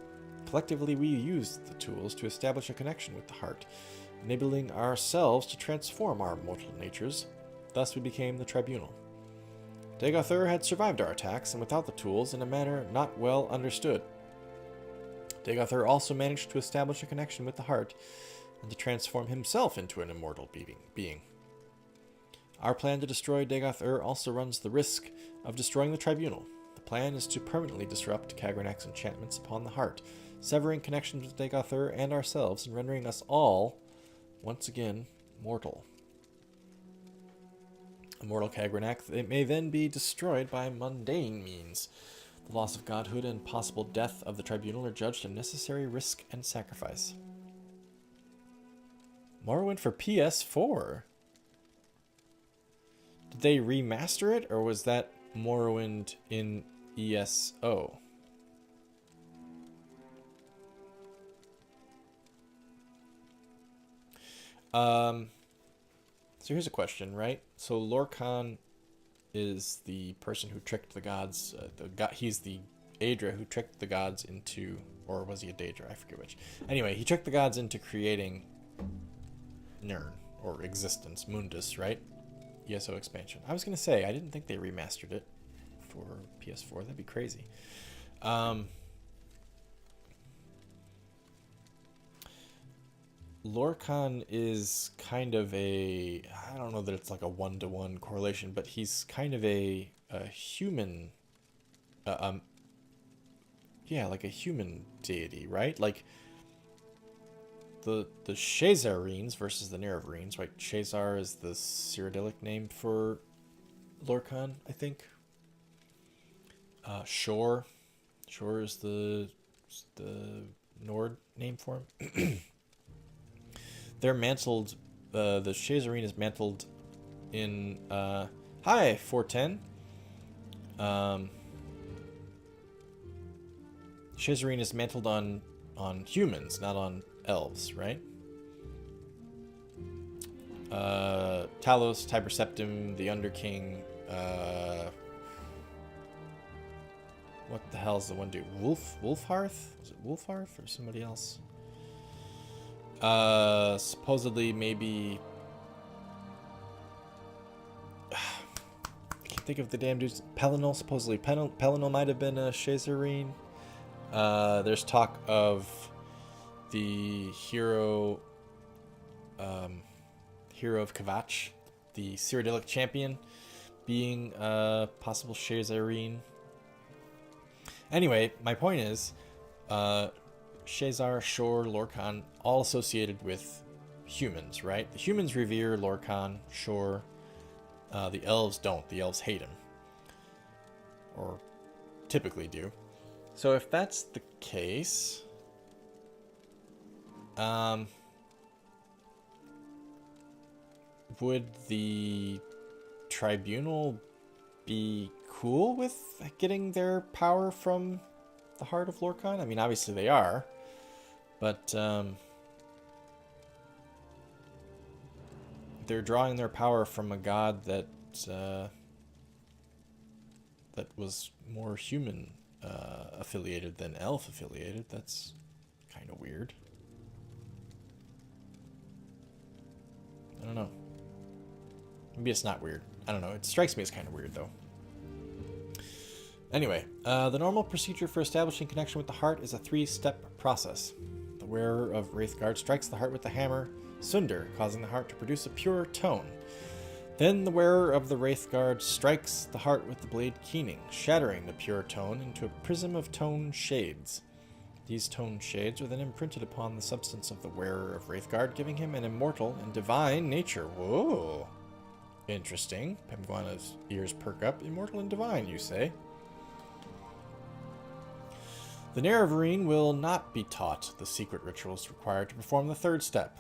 Collectively, we used the tools to establish a connection with the heart, enabling ourselves to transform our mortal natures. Thus we became the Tribunal. Dagoth had survived our attacks, and without the tools, in a manner not well understood. Dagoth also managed to establish a connection with the heart, and to transform himself into an immortal being. Our plan to destroy Dagoth also runs the risk of destroying the Tribunal. The plan is to permanently disrupt Kagranak's enchantments upon the heart, severing connections with Dagoth and ourselves, and rendering us all, once again, mortal. Immortal Kagranak, it may then be destroyed by mundane means. The loss of godhood and possible death of the Tribunal are judged a necessary risk and sacrifice. Morrowind for PS4? Did they remaster it, or was that Morrowind in ESO? So here's a question, right? So Lorcan is the person who tricked the gods. He's the Aedra who tricked the gods into, or was he a Daedra? I forget which. Anyway, he tricked the gods into creating Nirn, or Existence, Mundus, right? ESO expansion. I was going to say, I didn't think they remastered it for PS4. That'd be crazy. Lorcan is kind of a, I don't know that it's like a one-to-one correlation, but he's kind of a human, yeah, like a human deity, right? Like the Shazarines versus the Nerevarines, right? Shazar is the Cyrodiilic name for Lorcan, I think. Shor is the Nord name for him. They're mantled, the Shazarine is mantled in, hi, 410. Shazarine is mantled on humans, not on elves, right? Talos, Tiber Septim, the Underking, what the hell is the one dude? Wolfhearth? Was it Wolfhearth or somebody else? Supposedly maybe I can't think of the damn dudes. Pelinal, supposedly Pelinal might have been a Shazarine. There's talk of the hero of Kavach, the Cyrodiilic champion, being a possible Shazarine. Anyway, my point is, Shazar, Shor, Lorcan, all associated with humans, right? The humans revere Lorcan, Shor. The elves don't. The elves hate him. Or typically do. So if that's the case, would the Tribunal be cool with getting their power from the heart of Lorcan? I mean, obviously they are, but they're drawing their power from a god that was more human affiliated than elf affiliated. That's kind of weird. I don't know. Maybe it's not weird. I don't know. It strikes me as kind of weird, though. Anyway, the normal procedure for establishing connection with the heart is a 3-step process. The wearer of Wraithguard strikes the heart with the hammer Sunder, causing the heart to produce a pure tone. Then the wearer of the Wraithguard strikes the heart with the blade Keening, shattering the pure tone into a prism of tone shades. These tone shades are then imprinted upon the substance of the wearer of Wraithguard, giving him an immortal and divine nature. Whoa! Interesting. Pemguana's ears perk up. Immortal and divine, you say? The Nerevarine will not be taught the secret rituals required to perform the 3rd step.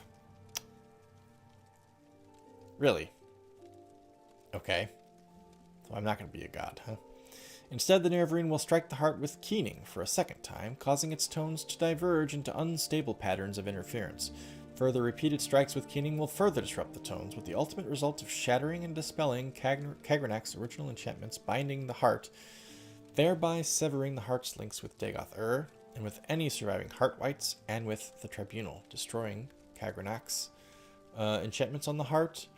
Really? Okay. So I'm not going to be a god, huh? Instead, the Nerevarine will strike the heart with keening for a second time, causing its tones to diverge into unstable patterns of interference. Further repeated strikes with keening will further disrupt the tones, with the ultimate result of shattering and dispelling Kagranak's original enchantments, binding the heart, thereby severing the heart's links with Dagoth and with any surviving heart wights, and with the Tribunal, destroying Kagranak's enchantments on the heart.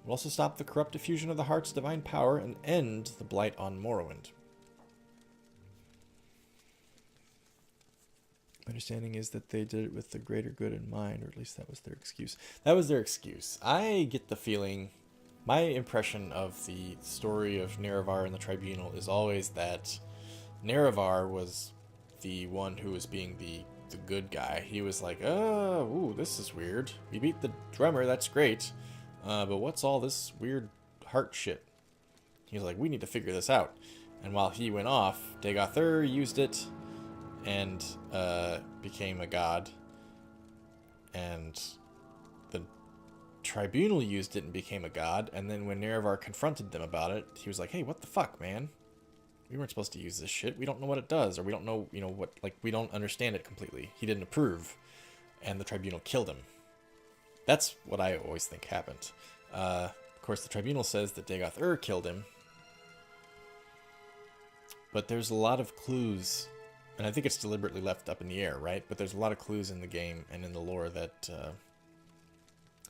Will also stop the corrupt diffusion of the heart's divine power and end the blight on Morrowind. My understanding is that they did it with the greater good in mind, or at least that was their excuse. That was their excuse. I get the feeling, my impression of the story of Nerevar and the Tribunal is always that Nerevar was the one who was being the good guy. He was like, oh, ooh, this is weird. We beat the drummer, that's great. But what's all this weird heart shit? He's like, we need to figure this out. And while he went off, Dagoth used it and became a god. And the Tribunal used it and became a god. And then when Nerevar confronted them about it, he was like, hey, what the fuck, man? We weren't supposed to use this shit. We don't know what it does, or we don't know, what, like, we don't understand it completely. He didn't approve, and the Tribunal killed him. That's what I always think happened. Of course, the Tribunal says that Dagoth killed him, but there's a lot of clues, and I think it's deliberately left up in the air, right? But there's a lot of clues in the game and in the lore that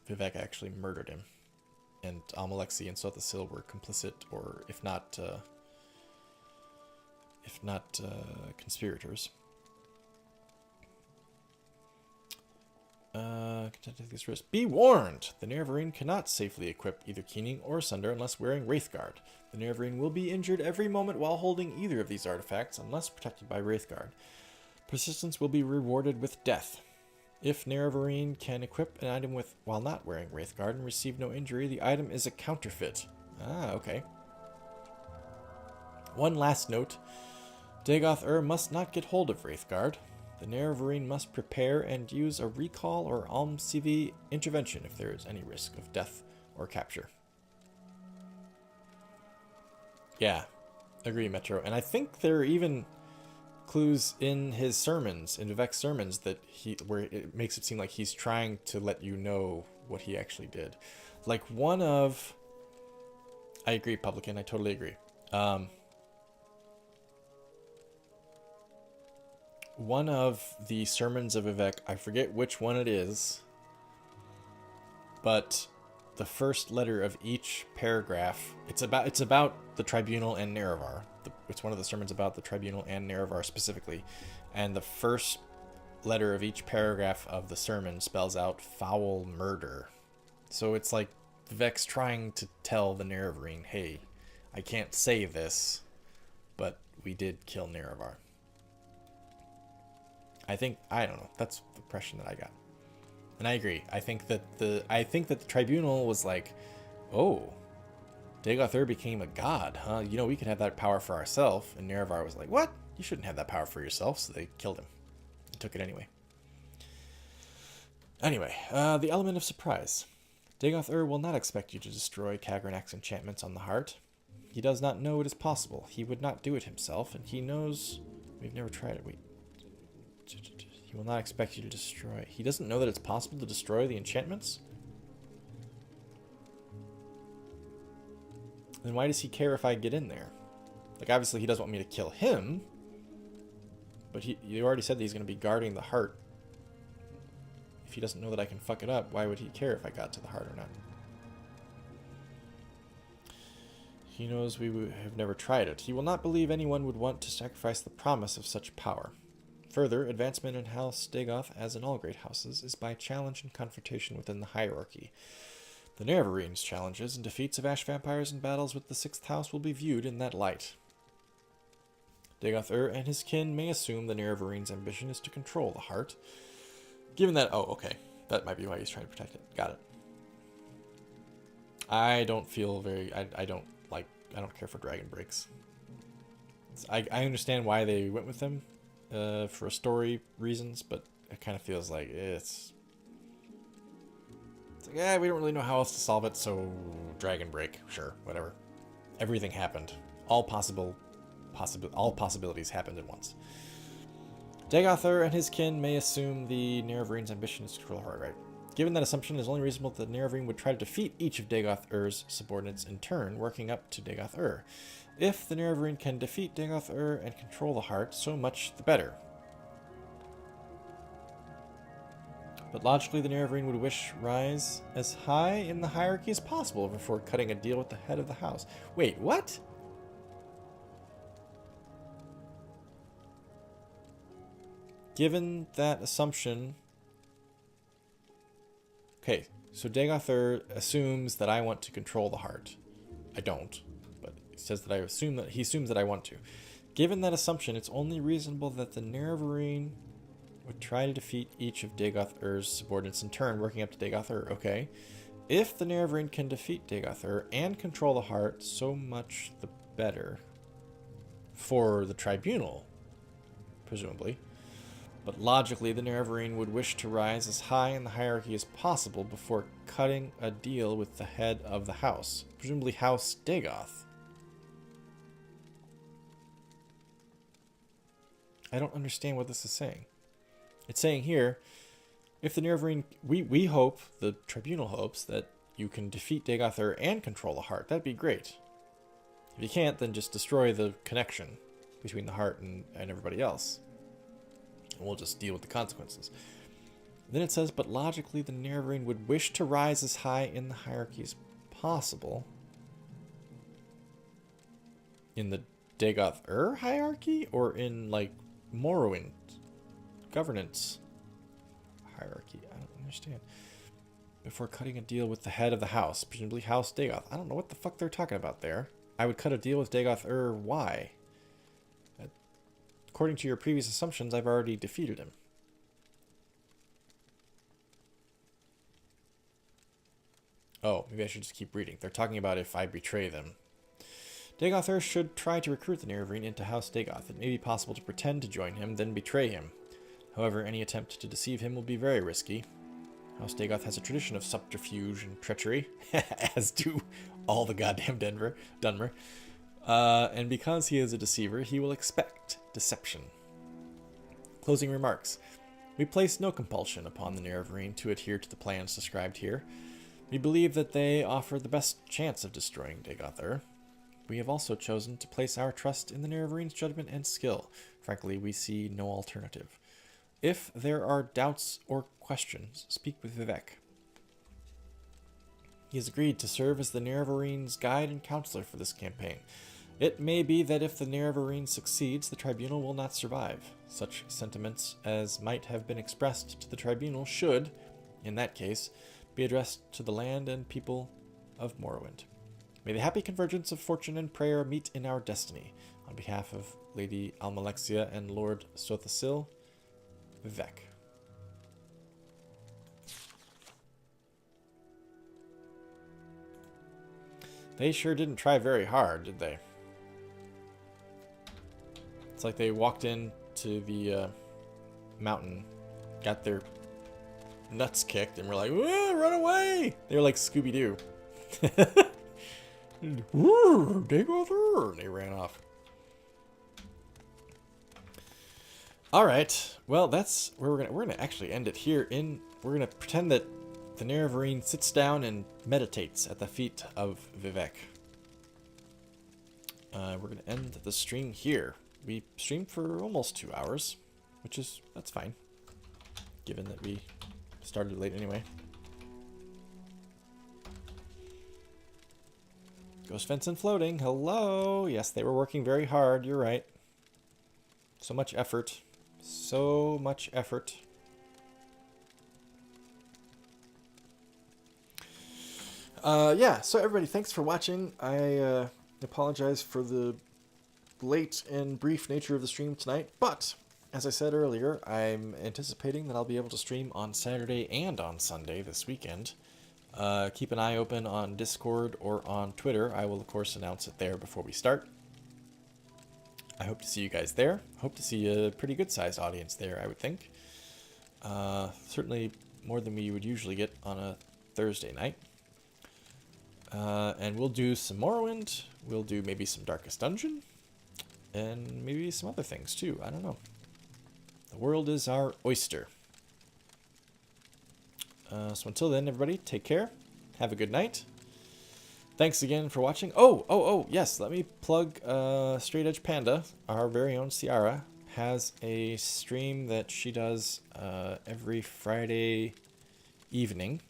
Vivek actually murdered him, and Almalexi and Sothasil were complicit, or if not conspirators. Take this risk. Be warned! The Nerevarine cannot safely equip either Keening or Sunder unless wearing Wraithguard. The Nerevarine will be injured every moment while holding either of these artifacts unless protected by Wraithguard. Persistence will be rewarded with death. If Nerevarine can equip an item while not wearing Wraithguard and receive no injury, the item is a counterfeit. Ah, okay. One last note. Dagoth must not get hold of Wraithguard. The Nerevarine must prepare and use a recall or Almcivi intervention if there is any risk of death or capture. Yeah, agree, Metro. And I think there are even clues in his sermons, in Vivek's sermons, where it makes it seem like he's trying to let you know what he actually did. Like I agree, Publican, I totally agree. One of the sermons of Vivek, I forget which one it is, but the first letter of each paragraph, it's about the Tribunal and Nerevar. It's one of the sermons about the Tribunal and Nerevar specifically, and the first letter of each paragraph of the sermon spells out foul murder. So it's like Vivek's trying to tell the Nerevarine, hey, I can't say this, but we did kill Nerevar. I don't know. That's the impression that I got. And I agree. I think that the Tribunal was like, oh, Dagoth became a god, huh? We could have that power for ourselves. And Nerevar was like, what? You shouldn't have that power for yourself. So they killed him. And took it anyway. Anyway, the element of surprise. Dagoth will not expect you to destroy Kagranak's enchantments on the heart. He does not know it is possible. He would not do it himself, and he knows... We've never tried it. He will not expect you to destroy. He doesn't know that it's possible to destroy the enchantments? Then why does he care if I get in there? Like, obviously he doesn't want me to kill him. But you already said that he's going to be guarding the heart. If he doesn't know that I can fuck it up, why would he care if I got to the heart or not? He knows we have never tried it. He will not believe anyone would want to sacrifice the promise of such power. Further, advancement in House Dagoth, as in all great houses, is by challenge and confrontation within the hierarchy. The Nerevarines' challenges and defeats of Ash Vampires in battles with the 6th House will be viewed in that light. Dagoth and his kin may assume the Nerevarines' ambition is to control the heart. Given that... Oh, okay. That might be why he's trying to protect it. Got it. I don't feel very... I don't care for Dragon Breaks. I understand why they went with them. For story reasons, but it kind of feels like it's It's like, yeah, we don't really know how else to solve it, so Dragon Break, sure, whatever. Everything happened. All possibilities happened at once. Dagoth and his kin may assume the Nerevarines' ambition is to control her, right? Given that assumption, it is only reasonable that the Nerevarine would try to defeat each of Dagoth subordinates in turn, working up to Dagoth. If the Nerevarine can defeat Dagoth and control the heart, so much the better. But logically, the Nerevarine would wish rise as high in the hierarchy as possible before cutting a deal with the head of the house. Wait, what? Given that assumption... Okay, so Dagoth assumes that I want to control the heart. I don't, but he says that he assumes that I want to. Given that assumption, it's only reasonable that the Nerevarine would try to defeat each of Dagoth subordinates in turn, working up to Dagoth. Okay. If the Nerevarine can defeat Dagoth and control the heart, so much the better. For the tribunal, presumably. But logically, the Nerevarine would wish to rise as high in the hierarchy as possible before cutting a deal with the head of the house, presumably House Dagoth. I don't understand what this is saying. It's saying here, if the Nerevarine, we hope, the tribunal hopes, that you can defeat Dagoth and control the heart. That'd be great. If you can't, then just destroy the connection between the heart and everybody else. And we'll just deal with the consequences. Then it says, but logically the Nerevarine would wish to rise as high in the hierarchy as possible. In the Dagoth hierarchy? Or in, like, Morrowind governance hierarchy? I don't understand. Before cutting a deal with the head of the house, presumably House Dagoth. I don't know what the fuck they're talking about there. I would cut a deal with Dagoth why? According to your previous assumptions, I've already defeated him. Oh, maybe I should just keep reading. They're talking about if I betray them. Dagoth should try to recruit the Nerevarine into House Dagoth. It may be possible to pretend to join him, then betray him. However, any attempt to deceive him will be very risky. House Dagoth has a tradition of subterfuge and treachery, as do all the goddamn Dunmer. And because he is a deceiver, he will expect deception. Closing remarks. We place no compulsion upon the Nerevarine to adhere to the plans described here. We believe that they offer the best chance of destroying Dagoth. We have also chosen to place our trust in the Neravarine's judgment and skill. Frankly, we see no alternative. If there are doubts or questions, speak with Vivek. He has agreed to serve as the Neravarine's guide and counselor for this campaign. It may be that if the Nerevarine succeeds, the tribunal will not survive. Such sentiments as might have been expressed to the tribunal should, in that case, be addressed to the land and people of Morrowind. May the happy convergence of fortune and prayer meet in our destiny. On behalf of Lady Almalexia and Lord Sothasil, Vivek. They sure didn't try very hard, did they? It's like they walked into the mountain, got their nuts kicked, and were like, run away! They were like Scooby-Doo. They ran off. All right. Well, that's where we're gonna actually end it here. We're gonna pretend that the Nerevarine sits down and meditates at the feet of Vivek. We're gonna end the stream here. We streamed for almost 2 hours, that's fine, given that we started late anyway. Ghost Fence and Floating, hello! Yes, they were working very hard, you're right. So much effort. So much effort. Yeah, so everybody, thanks for watching. I apologize for the late and brief nature of the stream tonight, but as I said earlier, I'm anticipating that I'll be able to stream on Saturday and on Sunday this weekend. Keep an eye open on Discord or on Twitter. I will, of course, announce it there before we start. I hope to see you guys there. Hope to see a pretty good-sized audience there, I would think. Certainly more than we would usually get on a Thursday night. And we'll do some Morrowind. We'll do maybe some Darkest Dungeon. And maybe some other things too. I don't know. The world is our oyster. So until then, everybody, take care. Have a good night. Thanks again for watching. Oh, yes, let me plug Straight Edge Panda, our very own Ciara, has a stream that she does every Friday evening,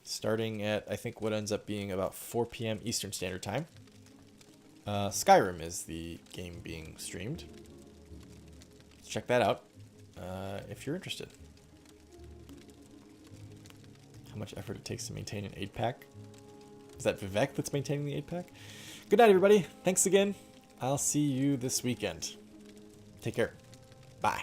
starting at, I think, what ends up being about 4 p.m. Eastern Standard Time. Skyrim is the game being streamed. Check that out if you're interested. How much effort it takes to maintain an 8-pack. Is that Vivek that's maintaining the 8-pack? Good night, everybody. Thanks again. I'll see you this weekend. Take care. Bye.